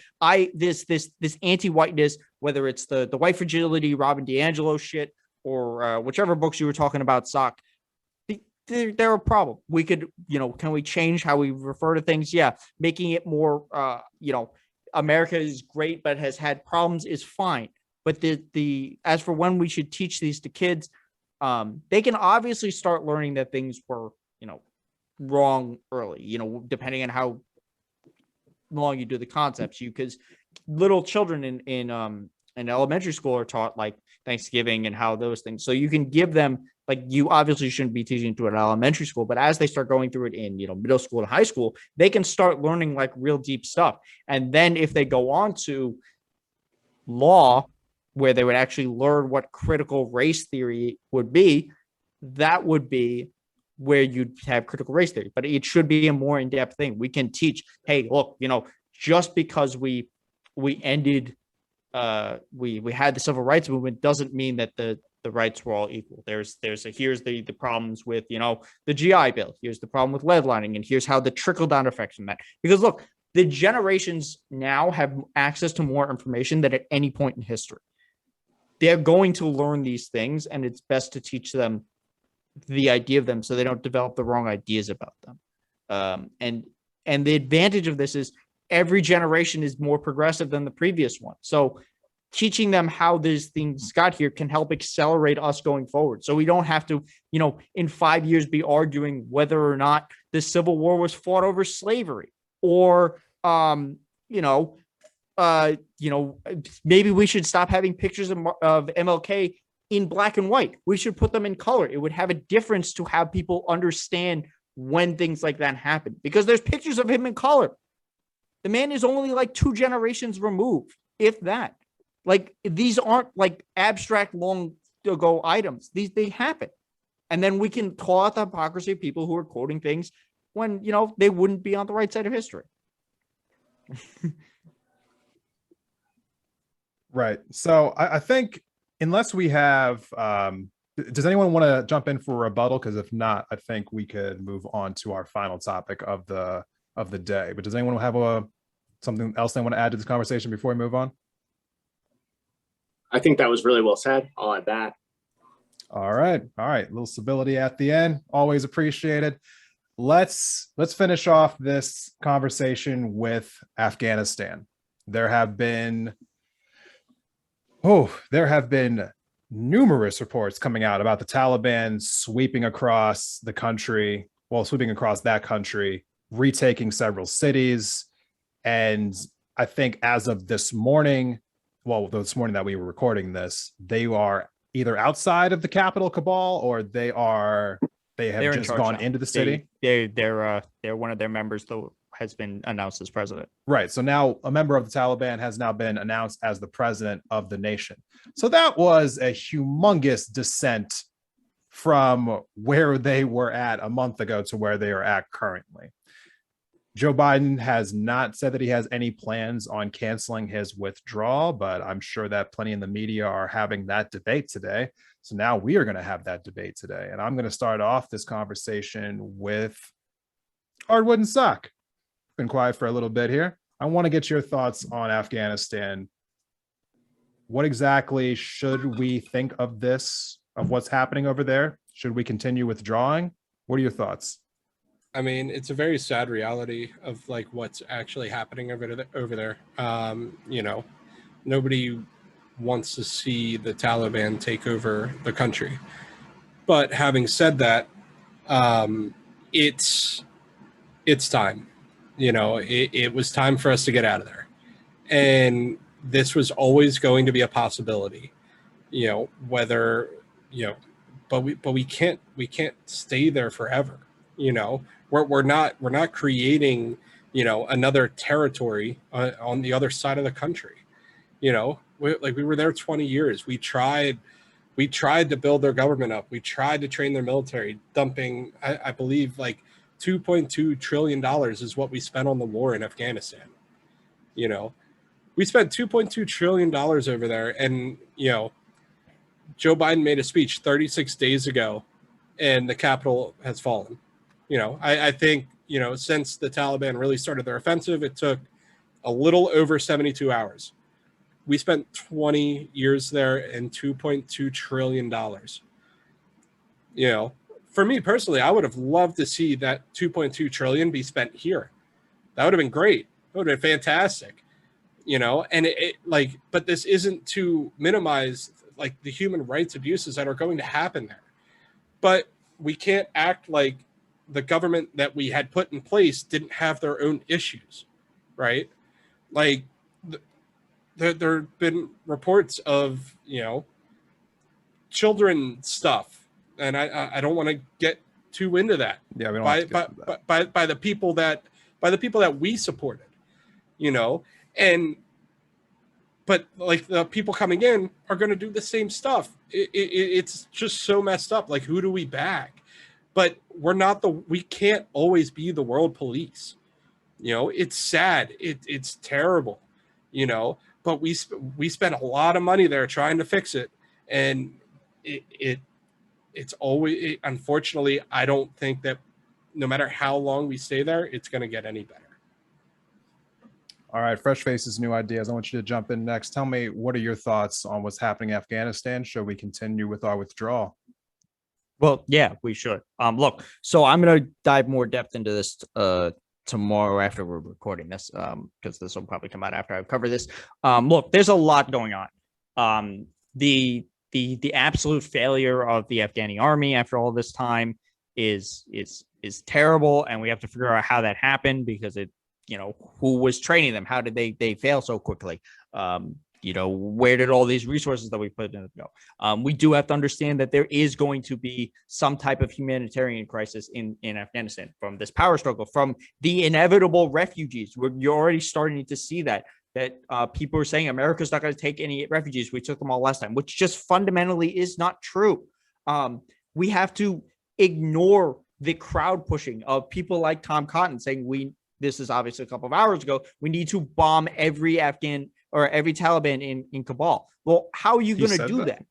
This anti-whiteness, whether it's the white fragility, Robin DiAngelo shit, or whichever books you were talking about, Sock, they're a problem. We could, can we change how we refer to things? Yeah. Making it more, America is great, but has had problems is fine. But as for when we should teach these to kids, they can obviously start learning that things were, wrong early, depending on how long you do the concepts. Because little children in elementary school are taught like Thanksgiving and how those things. So you can give them, like, you obviously shouldn't be teaching to an elementary school, but as they start going through it in, middle school and high school, they can start learning like real deep stuff. And then if they go on to law, where they would actually learn what critical race theory would be, that would be where you'd have critical race theory. But it should be a more in-depth thing. We can teach, hey, look, just because we ended, we had the civil rights movement doesn't mean that the rights were all equal. Here's the problems with, the GI Bill. Here's the problem with redlining, and here's how the trickle-down effects from that. Because look, the generations now have access to more information than at any point in history. They're going to learn these things, and it's best to teach them the idea of them so they don't develop the wrong ideas about them. And the advantage of this is every generation is more progressive than the previous one. So teaching them how these things got here can help accelerate us going forward. So we don't have to, in 5 years be arguing whether or not the Civil War was fought over slavery, or, maybe we should stop having pictures of MLK in black and white. We should put them in color. It would have a difference to have people understand when things like that happen, because there's pictures of him in color. The man is only like 2 generations removed, if that. Like, these aren't like abstract long ago items. They happen. And then we can call out the hypocrisy of people who are quoting things when, they wouldn't be on the right side of history. Right. So I think, unless we have, does anyone want to jump in for a rebuttal? Because if not, I think we could move on to our final topic of the day. But does anyone have something else they want to add to this conversation before we move on? I think that was really well said. I'll add that. All right. A little civility at the end, always appreciated. Let's finish off this conversation with Afghanistan. There have been numerous reports coming out about the Taliban sweeping across that country, retaking several cities. And I think as of this morning that we were recording this, they are either outside of the capital, Kabul, or they're just gone now into the city. They're one of their members, though, has been announced as president. Right. So now a member of the Taliban has now been announced as the president of the nation. So that was a humongous descent from where they were at a month ago to where they are at currently. Joe Biden has not said that he has any plans on canceling his withdrawal, but I'm sure that plenty in the media are having that debate today. So now we are going to have that debate today. And I'm going to start off this conversation with Hardwoodensock. Been quiet for a little bit here. I want to get your thoughts on Afghanistan. What exactly should we think of this, of what's happening over there? Should we continue withdrawing? What are your thoughts? I mean, it's a very sad reality of like what's actually happening over there. Nobody wants to see the Taliban take over the country. But having said that, it's time. It was time for us to get out of there. And this was always going to be a possibility, but we can't stay there forever. We're not creating, another territory on the other side of the country. We were there 20 years. We tried to build their government up. We tried to train their military, dumping, I believe, like $2.2 trillion is what we spent on the war in Afghanistan. We spent $2.2 trillion over there. And, Joe Biden made a speech 36 days ago and the Capitol has fallen. I think, since the Taliban really started their offensive, it took a little over 72 hours. We spent 20 years there and $2.2 trillion. For me personally, I would have loved to see that 2.2 trillion be spent here. That would have been great. That would have been fantastic. And but this isn't to minimize like the human rights abuses that are going to happen there. But we can't act like the government that we had put in place didn't have their own issues, right? Like there have been reports of, children stuff. And I don't want to get too into that. Yeah, we don't have to get into that. By the people that we supported, but like the people coming in are going to do the same stuff. It's just so messed up. Like, who do we back? But we can't always be the world police. It's sad. It's terrible, but we spent a lot of money there trying to fix it. And it's always, unfortunately, I don't think that no matter how long we stay there, it's going to get any better. All right, fresh faces, new ideas. I want you to jump in next. Tell me, what are your thoughts on what's happening in Afghanistan? Should we continue with our withdrawal? Well, yeah, we should. Look, so I'm going to dive more depth into this tomorrow after we're recording this, because this will probably come out after I've covered this. Look, there's a lot going on. The absolute failure of the Afghani army after all this time is terrible, and we have to figure out how that happened, because who was training them? How did they fail so quickly? Where did all these resources that we put in go? We do have to understand that there is going to be some type of humanitarian crisis in Afghanistan from this power struggle, from the inevitable refugees. You're already starting to see that people are saying America's not going to take any refugees. We took them all last time, which just fundamentally is not true. We have to ignore the crowd pushing of people like Tom Cotton saying this is obviously a couple of hours ago, we need to bomb every Afghan or every Taliban in Kabul. Well, how are you going to do that?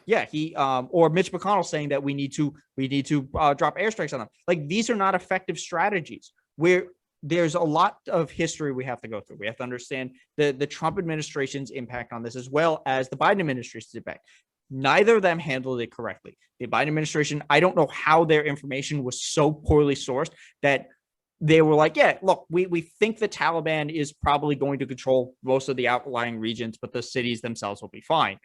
Yeah, or Mitch McConnell saying that we need to drop airstrikes on them. Like, these are not effective strategies. Where there's a lot of history we have to go through. We have to understand the Trump administration's impact on this, as well as the Biden administration's impact. Neither of them handled it correctly. The Biden administration, I don't know how their information was so poorly sourced that they were like, yeah, look, we think the Taliban is probably going to control most of the outlying regions, but the cities themselves will be fine.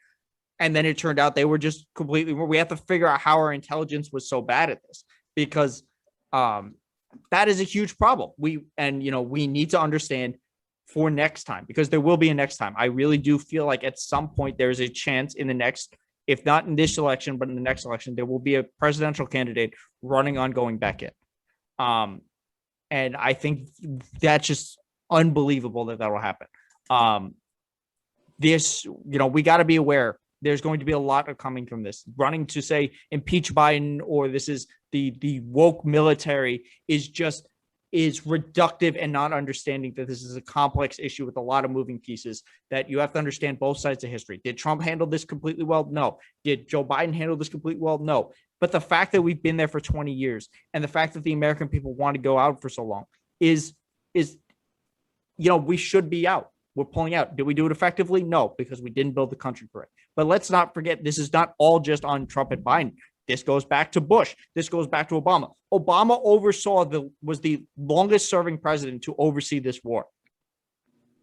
And then it turned out they were just completely wrong. We have to figure out how our intelligence was so bad at this, because that is a huge problem. We need to understand for next time, because there will be a next time. I really do feel like at some point there's a chance in the next, if not in this election, but in the next election, there will be a presidential candidate running on going back in. And I think that's just unbelievable that will happen. We got to be aware there's going to be a lot of coming from this. Running to say impeach Biden, or this is the woke military, is reductive and not understanding that this is a complex issue with a lot of moving pieces, that you have to understand both sides of history. Did Trump handle this completely well? No. Did Joe Biden handle this completely well? No. But the fact that we've been there for 20 years, and the fact that the American people want to go out for so long is we should be out. We're pulling out. Did we do it effectively? No, because we didn't build the country for it. But let's not forget, this is not all just on Trump and Biden. This goes back to Bush. This goes back to Obama. Obama was the longest serving president to oversee this war.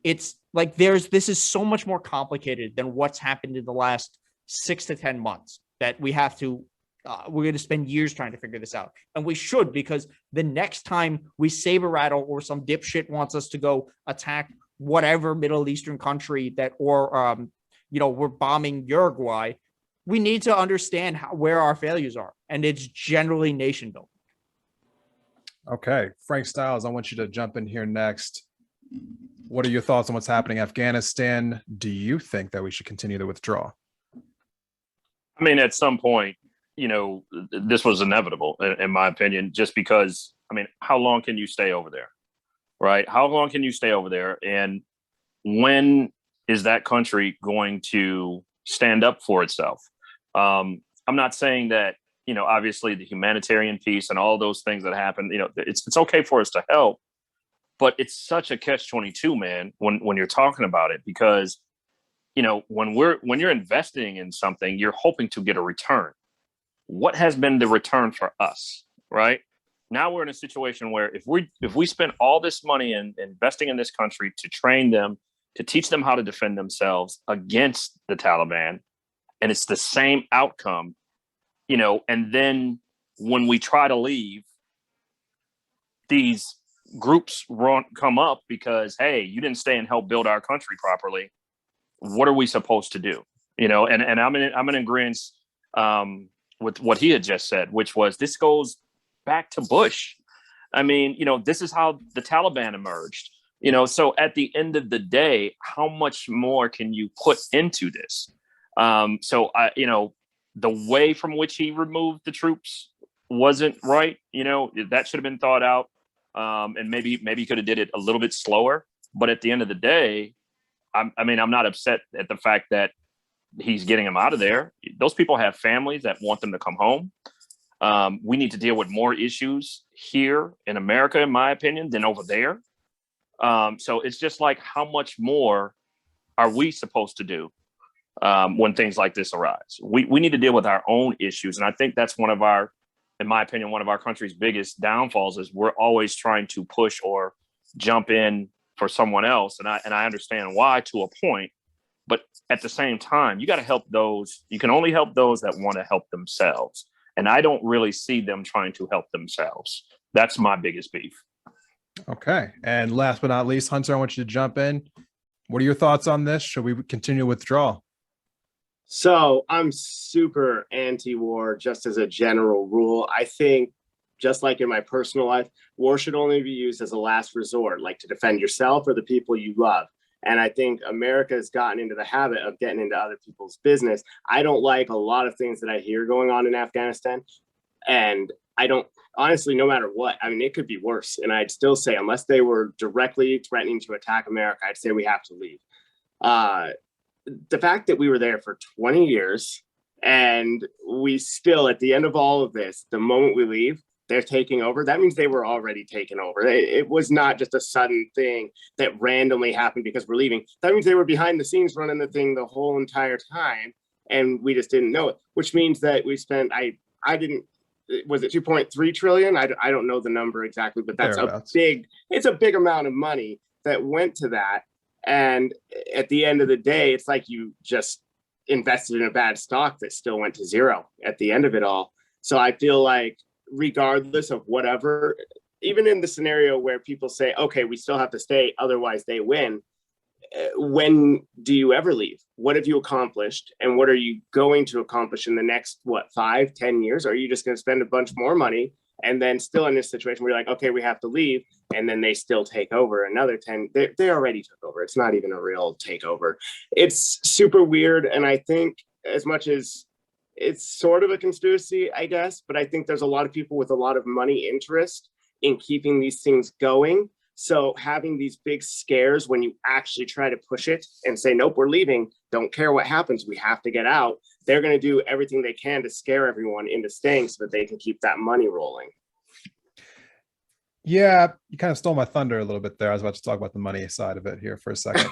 It's like this is so much more complicated than what's happened in the last 6 to 10 months that we have to, we're going to spend years trying to figure this out. And we should, because the next time we saber rattle or some dipshit wants us to go attack whatever Middle Eastern country we're bombing Uruguay, we need to understand where our failures are. And it's generally nation building. Okay. Frank Stylz, I want you to jump in here next. What are your thoughts on what's happening in Afghanistan? Do you think that we should continue the withdrawal? I mean, at some point, this was inevitable, in my opinion, just because, how long can you stay over there? Right? How long can you stay over there? And when is that country going to stand up for itself? I'm not saying that, obviously the humanitarian piece and all those things that happen, it's okay for us to help, but it's such a catch-22, man, when you're talking about it, because, when you're investing in something, you're hoping to get a return. What has been the return for us, right? Now we're in a situation where if we spend all this money in investing in this country to train them, to teach them how to defend themselves against the Taliban, and it's the same outcome, and then when we try to leave, these groups come up because, hey, you didn't stay and help build our country properly. What are we supposed to do? And I'm in agreement with what he had just said, which was this goes back to Bush. I mean, this is how the Taliban emerged. So at the end of the day, how much more can you put into this? The way from which he removed the troops wasn't right. That should have been thought out. And maybe he could have did it a little bit slower. But at the end of the day, I'm not upset at the fact that he's getting them out of there. Those people have families that want them to come home. We need to deal with more issues here in America, in my opinion, than over there. So it's just like, how much more are we supposed to do when things like this arise? We need to deal with our own issues. And I think that's in my opinion, one of our country's biggest downfalls is we're always trying to push or jump in for someone else. And I understand why, to a point, but at the same time, you got to help those. You can only help those that want to help themselves. And I don't really see them trying to help themselves. That's my biggest beef. Okay. And last but not least, Hunter, I want you to jump in. What are your thoughts on this? Should we continue withdrawal? So I'm super anti-war, just as a general rule. I think, just like in my personal life, war should only be used as a last resort, like to defend yourself or the people you love. And I think America has gotten into the habit of getting into other people's business. I don't like a lot of things that I hear going on in Afghanistan. And I don't, honestly, no matter what, it could be worse. And I'd still say, unless they were directly threatening to attack America, I'd say we have to leave. The fact that we were there for 20 years and we still, at the end of all of this, the moment we leave, they're taking over, that means they were already taken over. It was not just a sudden thing that randomly happened because we're leaving. That means they were behind the scenes running the thing the whole entire time, and we just didn't know it, which means that we spent, was it 2.3 trillion? I don't know the number exactly, but that's it's a big amount of money that went to that. And at the end of the day, it's like you just invested in a bad stock that still went to zero at the end of it all. So I feel like, regardless of whatever, even in the scenario where people say, okay, we still have to stay, otherwise they win. When do you ever leave? What have you accomplished? And what are you going to accomplish in the next, 5-10 years? Or are you just going to spend a bunch more money and then still in this situation where you're like, okay, we have to leave, and then they still take over another 10? They already took over. It's not even a real takeover. It's super weird. And I think, as much as it's sort of a conspiracy, I guess, but I think there's a lot of people with a lot of money interest in keeping these things going. So having these big scares when you actually try to push it and say, nope, we're leaving, don't care what happens, we have to get out, they're going to do everything they can to scare everyone into staying so that they can keep that money rolling. Yeah, you kind of stole my thunder a little bit there. I was about to talk about the money side of it here for a second.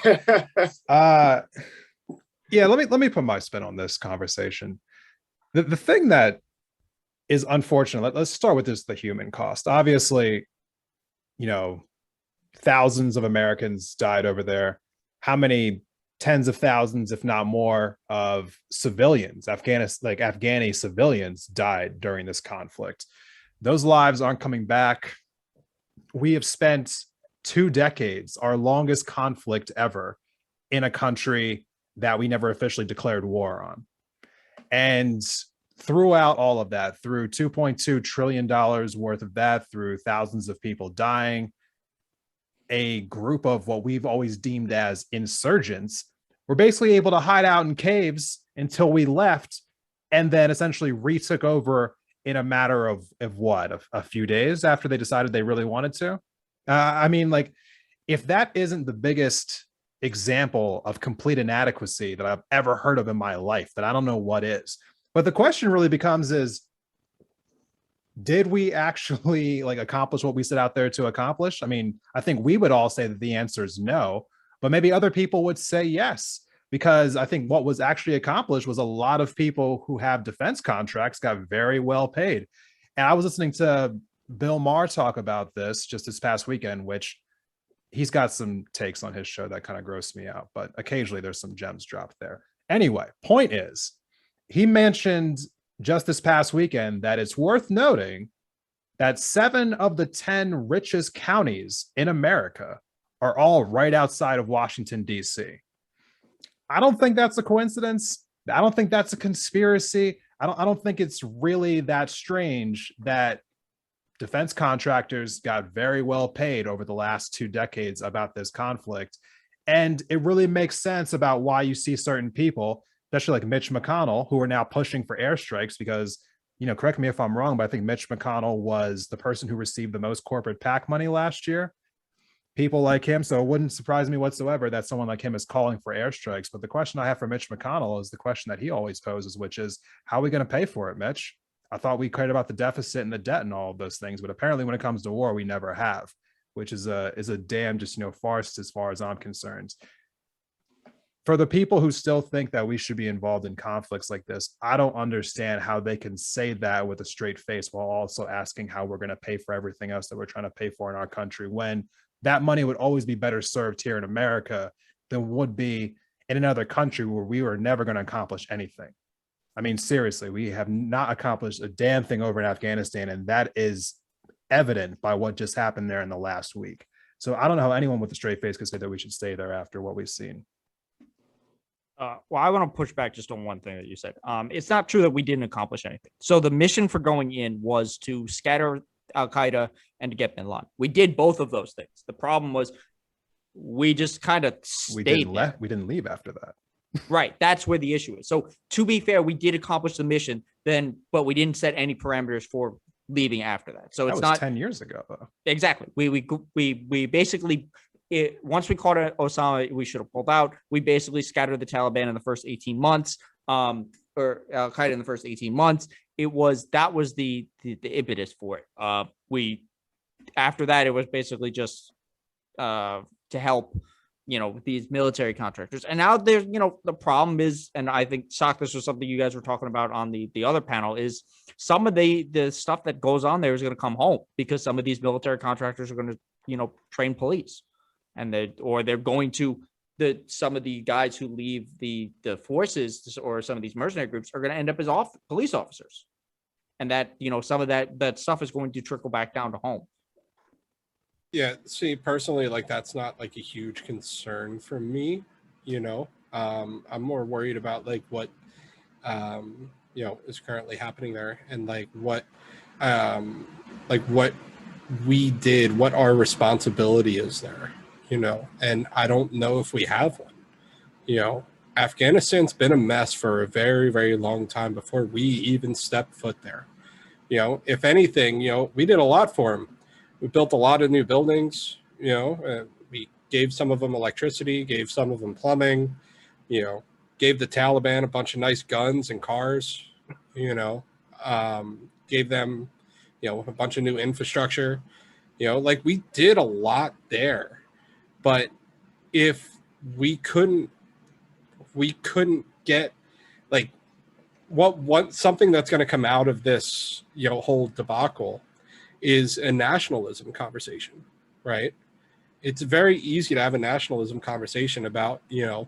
Yeah, let me put my spin on this conversation. The thing that is unfortunate, let's start with the human cost. Obviously, thousands of Americans died over there. How many tens of thousands, if not more, of civilians, Afghani civilians died during this conflict? Those lives aren't coming back. We have spent 2 decades, our longest conflict ever, in a country that we never officially declared war on. And throughout all of that, through $2.2 trillion worth of that, through thousands of people dying, a group of what we've always deemed as insurgents were basically able to hide out in caves until we left, and then essentially retook over in a matter of a few days after they decided they really wanted to. If that isn't the biggest example of complete inadequacy that I've ever heard of in my life that I don't know what is. But the question really becomes is, did we actually like accomplish what we set out there to accomplish? I mean, I think we would all say that the answer is no, but maybe other people would say yes, because I think what was actually accomplished was a lot of people who have defense contracts got very well paid. And I was listening to Bill Maher talk about this just this past weekend, which he's got some takes on his show that kind of gross me out, but occasionally there's some gems dropped there. Anyway, point is, he mentioned just this past weekend that it's worth noting that 7 of the 10 richest counties in America are all right outside of Washington, D.C. I don't think that's a coincidence. I don't think that's a conspiracy. I don't think it's really that strange that defense contractors got very well paid over the last 2 decades about this conflict. And it really makes sense about why you see certain people, especially like Mitch McConnell, who are now pushing for airstrikes because, you know, correct me if I'm wrong, but I think Mitch McConnell was the person who received the most corporate PAC money last year. People like him. So it wouldn't surprise me whatsoever that someone like him is calling for airstrikes. But the question I have for Mitch McConnell is the question that he always poses, which is, how are we going to pay for it, Mitch? I thought we cared about the deficit and the debt and all of those things, but apparently when it comes to war, we never have, which is a damn just, you know, farce as far as I'm concerned. For the people who still think that we should be involved in conflicts like this, I don't understand how they can say that with a straight face while also asking how we're going to pay for everything else that we're trying to pay for in our country, when that money would always be better served here in America than would be in another country where we were never going to accomplish anything. I mean, seriously, we have not accomplished a damn thing over in Afghanistan, and that is evident by what just happened there in the last week. So I don't know how anyone with a straight face could say that we should stay there after what we've seen. Well, I want to push back just on one thing that you said. It's not true that we didn't accomplish anything. So the mission for going in was to scatter Al-Qaeda and to get bin Laden. We did both of those things. The problem was we just kind of stayed there. We didn't leave after that. Right. That's where the issue is. So to be fair, we did accomplish the mission then, but we didn't set any parameters for leaving after that. So it's not 10 years ago, though. Exactly. We basically, once we caught Osama, we should have pulled out. We basically scattered the Taliban in the first 18 months, or Al-Qaeda in the first 18 months. That was the impetus for it. After that, it was basically just to help, you know, these military contractors. And now there's, you know, the problem is, and I think, Sock, this was something you guys were talking about on the other panel, is some of the stuff that goes on there is going to come home because some of these military contractors are going to, you know, train police, and they're going to, some of the guys who leave the forces or some of these mercenary groups are going to end up as police officers. And that, you know, some of that stuff is going to trickle back down to home. Yeah, see, personally, like, that's not like a huge concern for me, you know. I'm more worried about like what you know, is currently happening there, and like what we did, what our responsibility is there, you know. And I don't know if we have one. You know, Afghanistan's been a mess for a very, very long time before we even stepped foot there. You know, if anything, you know, we did a lot for them. We built a lot of new buildings, you know, we gave some of them electricity, gave some of them plumbing, you know, gave the Taliban a bunch of nice guns and cars, you know, gave them, you know, a bunch of new infrastructure, you know, like, we did a lot there. But if we couldn't get, like, something that's going to come out of this, you know, whole debacle is a nationalism conversation, right? It's very easy to have a nationalism conversation about, you know,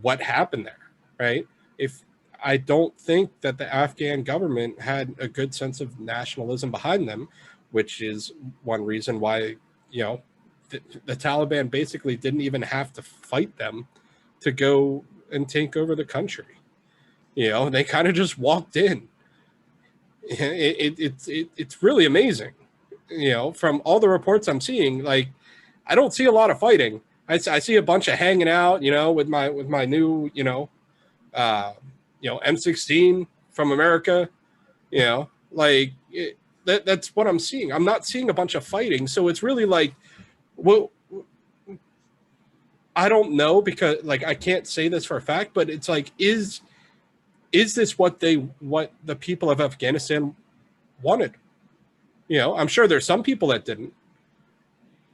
what happened there, right? If I don't think that the Afghan government had a good sense of nationalism behind them, which is one reason why, you know, the Taliban basically didn't even have to fight them to go and take over the country. You know, they kind of just walked in. It's really amazing, you know, from all the reports I'm seeing. Like, I don't see a lot of fighting. I see a bunch of hanging out, you know, with my new, you know, M16 from America, you know, like, that's what I'm seeing. I'm not seeing a bunch of fighting. So it's really like, well, I don't know, because like I can't say this for a fact, but it's like, is this what the people of Afghanistan wanted? You know, I'm sure there's some people that didn't,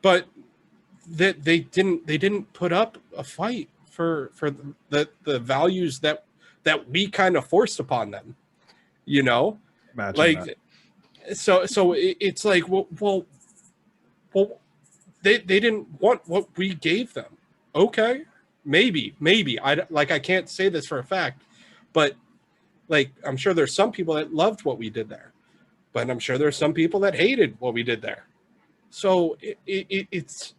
but that they didn't put up a fight for the values that we kind of forced upon them, you know. Imagine like that. so it's like, well they didn't want what we gave them. Okay, maybe I can't say this for a fact, but like I'm sure there's some people that loved what we did there, but I'm sure there's some people that hated what we did there. So it's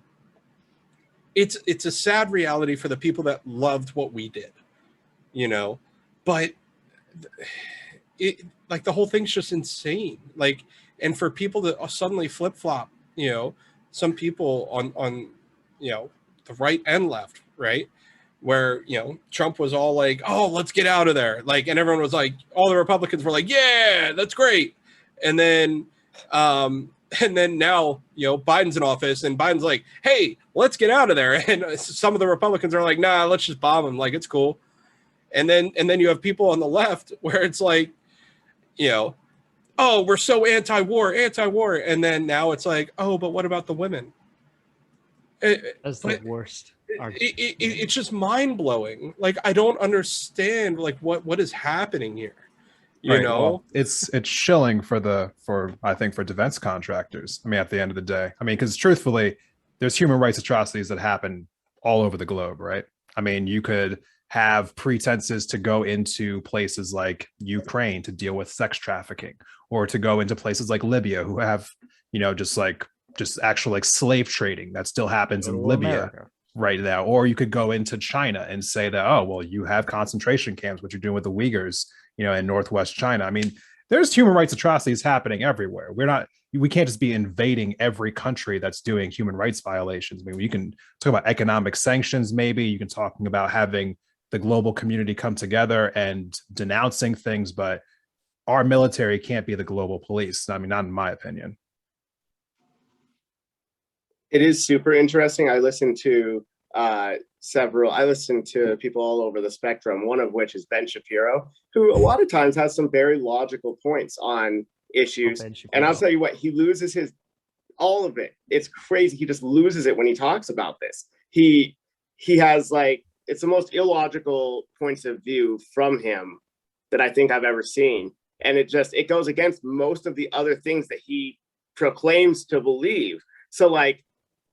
a sad reality for the people that loved what we did, you know. But it, like, the whole thing's just insane. Like, and for people to suddenly flip flop, you know, some people on you know, the right and left, right, where, you know, Trump was all like, oh, let's get out of there, like, and everyone was like, all the Republicans were like, yeah, that's great. And then now, you know, Biden's in office and Biden's like, hey, let's get out of there. And some of the Republicans are like, nah, let's just bomb him, like, it's cool. And then you have people on the left where it's like, you know, oh, we're so anti-war. And then now it's like, oh, but what about the women? That's the worst. It's just mind-blowing. Like, I don't understand, like, what is happening here. You Right, know, well, it's chilling for I think for defense contractors. I mean, at the end of the day, I mean, because truthfully, there's human rights atrocities that happen all over the globe, right? I mean, you could have pretenses to go into places like Ukraine to deal with sex trafficking, or to go into places like Libya, who have, you know, just actual like slave trading that still happens in Libya right now. Or you could go into China and say that, oh, well, you have concentration camps, what you're doing with the Uyghurs, you know, in Northwest China. I mean, there's human rights atrocities happening everywhere. We can't just be invading every country that's doing human rights violations. I mean, you can talk about economic sanctions, maybe you can talking about having the global community come together and denouncing things, but our military can't be the global police. I mean, not in my opinion. It is super interesting. I listen to people all over the spectrum, one of which is Ben Shapiro, who a lot of times has some very logical points on issues. And I'll tell you what, he loses all of it. It's crazy. He just loses it when he talks about this. He has, like, it's the most illogical points of view from him that I think I've ever seen. And it goes against most of the other things that he proclaims to believe. So, like,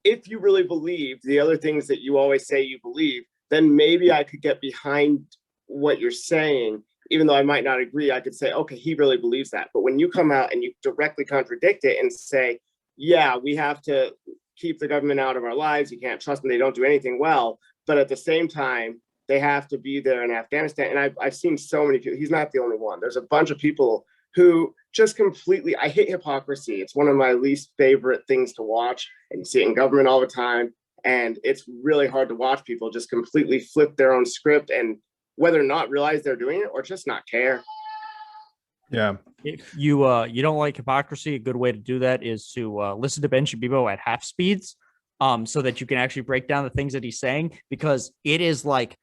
if you really believe the other things that you always say you believe, then maybe I could get behind what you're saying. Even though I might not agree, I could say, okay, he really believes that. But when you come out and you directly contradict it and say, yeah, we have to keep the government out of our lives, you can't trust them, they don't do anything well, but at the same time, they have to be there in Afghanistan. And I've seen so many people, he's not the only one. There's a bunch of people who just completely, I hate hypocrisy. It's one of my least favorite things to watch. And you see it in government all the time. And it's really hard to watch people just completely flip their own script, and whether or not realize they're doing it or just not care. Yeah. If you don't like hypocrisy, a good way to do that is to listen to Ben Shapiro at half speeds, so that you can actually break down the things that he's saying, because it is like,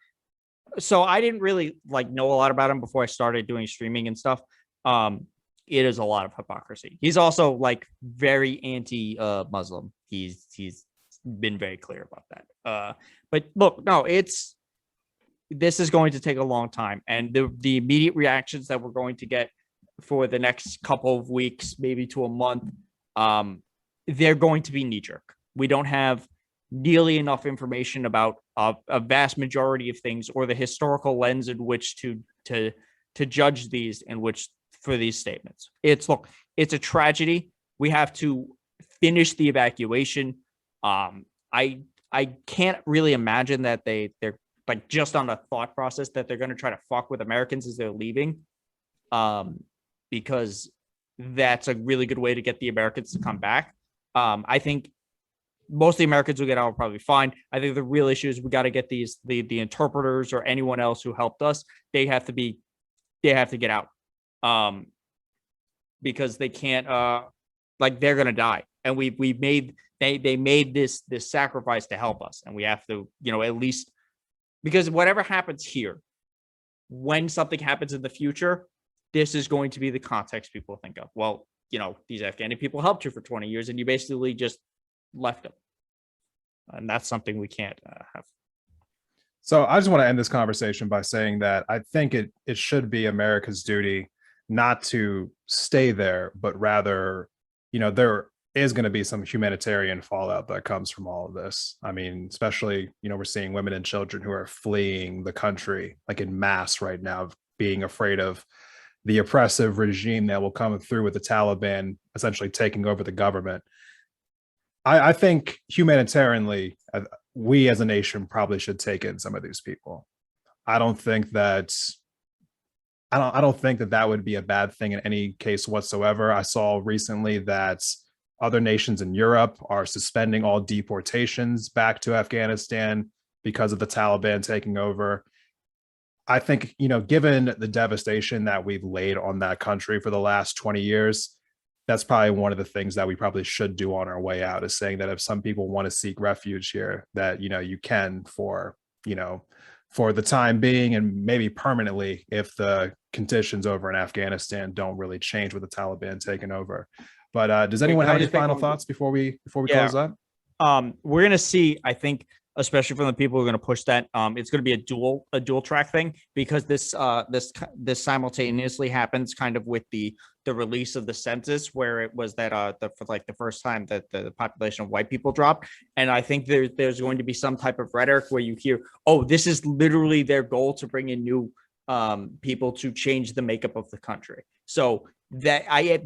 so I didn't really like know a lot about him before I started doing streaming and stuff. It is a lot of hypocrisy. He's also like very anti-Muslim. He's been very clear about that. But look, no, this is going to take a long time, and the immediate reactions that we're going to get for the next couple of weeks, maybe to a month, they're going to be knee-jerk. We don't have nearly enough information about a vast majority of things, or the historical lens in which to judge these, in which for these statements. It's a tragedy. We have to finish the evacuation. I can't really imagine that they're like just on the thought process that they're going to try to fuck with Americans as they're leaving, because that's a really good way to get the Americans to come back. I think most of the Americans who get out will probably fine. I think the real issue is we got to get the interpreters or anyone else who helped us. They have to get out, because they can't, like, they're going to die. and we made they made this sacrifice to help us, and we have to, at least, because whatever happens here, when something happens in the future, this is going to be the context people think of. Well, these Afghani people helped you for 20 years and you basically just left them. And that's something we can't have. So I just want to end this conversation by saying that I think it should be America's duty not to stay there, but rather, there is going to be some humanitarian fallout that comes from all of this. I mean, especially, we're seeing women and children who are fleeing the country like in mass right now, being afraid of the oppressive regime that will come through with the Taliban essentially taking over the government. I think humanitarianly, we as a nation probably should take in some of these people. I don't think that that would be a bad thing in any case whatsoever. I saw recently that other nations in Europe are suspending all deportations back to Afghanistan because of the Taliban taking over. I think, given the devastation that we've laid on that country for the last 20 years, that's probably one of the things that we probably should do on our way out, is saying that if some people want to seek refuge here, that, you can for the time being and maybe permanently if the conditions over in Afghanistan don't really change with the Taliban taking over. But does anyone have any final thoughts before we close up? We're going to see, I think, especially from the people who are going to push that, it's going to be a dual track thing, because this simultaneously happens kind of with the release of the census, where it was that for like the first time that the population of white people dropped. And I think there's going to be some type of rhetoric where you hear, oh, this is literally their goal to bring in new people to change the makeup of the country. So that I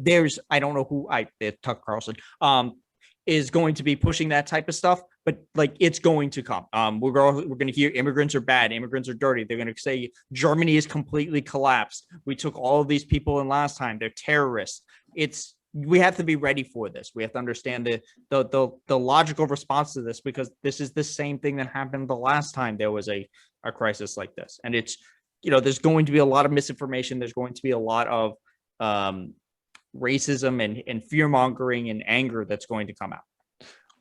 don't know who Tucker Carlson is going to be pushing that type of stuff, but like it's going to come. We're going to hear immigrants are bad, immigrants are dirty. They're going to say Germany is completely collapsed. We took all of these people in last time. They're terrorists. We have to be ready for this. We have to understand the logical response to this, because this is the same thing that happened the last time there was a crisis like this. And it's, there's going to be a lot of misinformation. There's going to be a lot of racism and fear mongering and anger that's going to come out.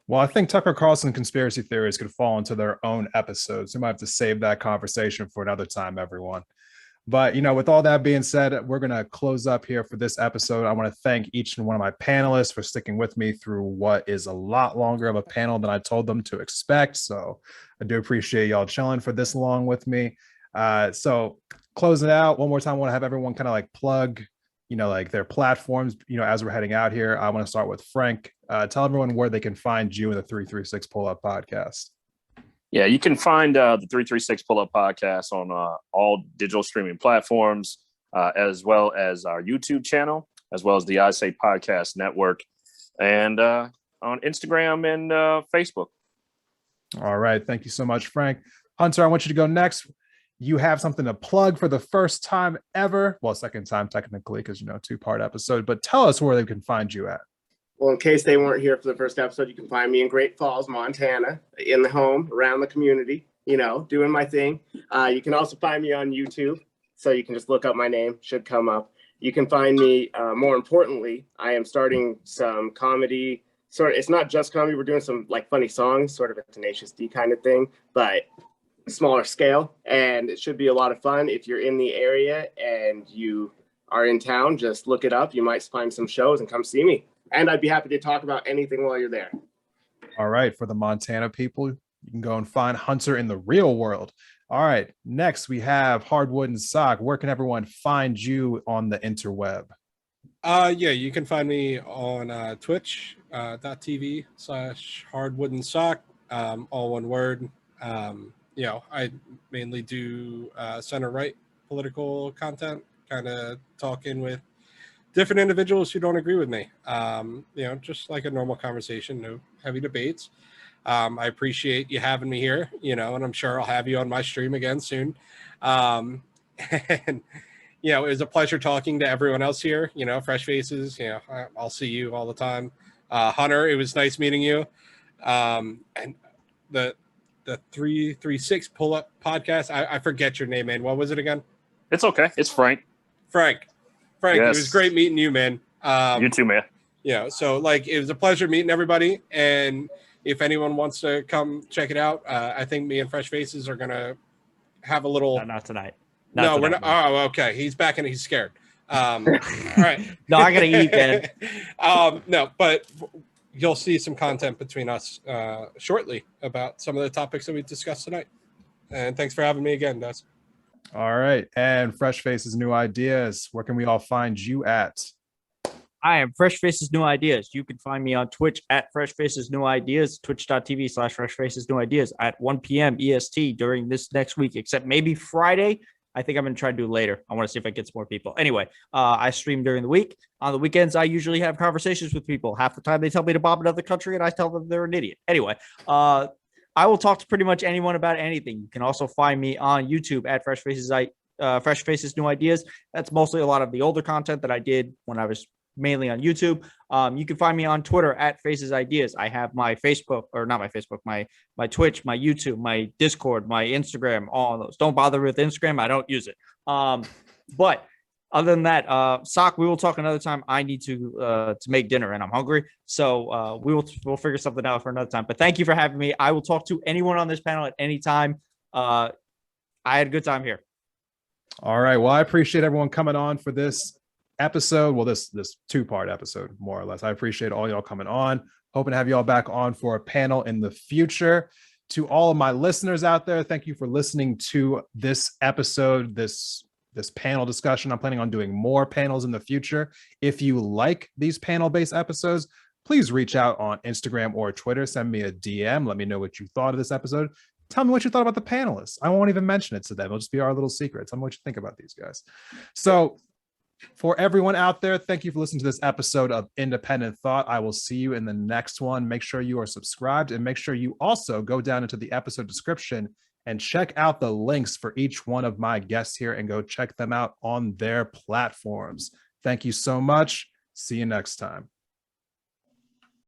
Well, I think Tucker Carlson conspiracy theories could fall into their own episodes. We might have to save that conversation for another time, everyone. But, with all that being said, we're going to close up here for this episode. I want to thank each and one of my panelists for sticking with me through what is a lot longer of a panel than I told them to expect. So I do appreciate y'all chilling for this long with me. So closing out one more time, I want to have everyone kind of like plug like their platforms, as we're heading out here. I want to start with Frank. Tell everyone where they can find you in the 336 Pull-Up Podcast. Yeah, you can find the 336 Pull-Up Podcast on all digital streaming platforms, as well as our YouTube channel, as well as the I Say Podcast Network, and on Instagram and Facebook. All right. Thank you so much, Frank. Hunter, I want you to go next. You have something to plug for the first time ever. Well, second time technically, because, 2-part episode, but tell us where they can find you at. Well, in case they weren't here for the first episode, you can find me in Great Falls, Montana, in the home, around the community, doing my thing. You can also find me on YouTube. So you can just look up my name, should come up. You can find me, more importantly, I am starting some comedy. It's not just comedy. We're doing some like funny songs, sort of a Tenacious D kind of thing, but smaller scale, and it should be a lot of fun. If you're in the area and you are in town, just look it up. You might find some shows and come see me, and I'd be happy to talk about anything while you're there. All right, for the Montana people, you can go and find Hunter in the real world. All right, next we have Hardwoodensock. Where can everyone find you on the interweb? Yeah, you can find me on twitch.tv/hardwoodensock, all one word. I mainly do center-right political content, kind of talking with different individuals who don't agree with me. Just like a normal conversation, no heavy debates. I appreciate you having me here, and I'm sure I'll have you on my stream again soon. And, it was a pleasure talking to everyone else here, fresh faces. I'll see you all the time. Hunter, it was nice meeting you. And the 336 Pull-Up Podcast. I forget your name, man. What was it again? It's okay. It's Frank. Frank, Yes. It was great meeting you, man. You too, man. You know, so like it was a pleasure meeting everybody. And if anyone wants to come check it out, I think me and Fresh Faces are gonna have a little. No, not tonight. No, we're tonight, not. man. Oh, okay. He's back and he's scared. All right. No, I gotta eat, man. No, but you'll see some content between us shortly about some of the topics that we discussed tonight. And thanks for having me again, Des. All right. And Fresh Faces New Ideas, where can we all find you at? I am Fresh Faces New Ideas. You can find me on Twitch at Fresh Faces New Ideas, twitch.tv/Fresh Faces New Ideas at 1 p.m. EST during this next week, except maybe Friday. I think I'm going to try to do later. I want to see if I get some more people. Anyway, I stream during the week. On the weekends, I usually have conversations with people. Half the time they tell me to bomb another country and I tell them they're an idiot. Anyway, I will talk to pretty much anyone about anything. You can also find me on YouTube at Fresh Faces New Ideas. That's mostly a lot of the older content that I did when I was mainly on YouTube. You can find me on Twitter at Faces Ideas. I have my Facebook, or not my Facebook, my Twitch, my YouTube, my Discord, my Instagram, all of those. Don't bother with Instagram. I don't use it. But other than that, Sock, we will talk another time. I need to make dinner and I'm hungry. So we'll figure something out for another time. But thank you for having me. I will talk to anyone on this panel at any time. I had a good time here. All right. Well, I appreciate everyone coming on for this episode. Well, this two-part episode, more or less. I appreciate all y'all coming on. Hoping to have y'all back on for a panel in the future. To all of my listeners out there, thank you for listening to this episode, this panel discussion. I'm planning on doing more panels in the future. If you like these panel-based episodes, please reach out on Instagram or Twitter. Send me a DM. Let me know what you thought of this episode. Tell me what you thought about the panelists. I won't even mention it to them. It'll just be our little secret. Tell me what you think about these guys. So for everyone out there, thank you for listening to this episode of Independent Thought. I will see you in the next one. Make sure you are subscribed and make sure you also go down into the episode description and check out the links for each one of my guests here and go check them out on their platforms. Thank you so much. See you next time.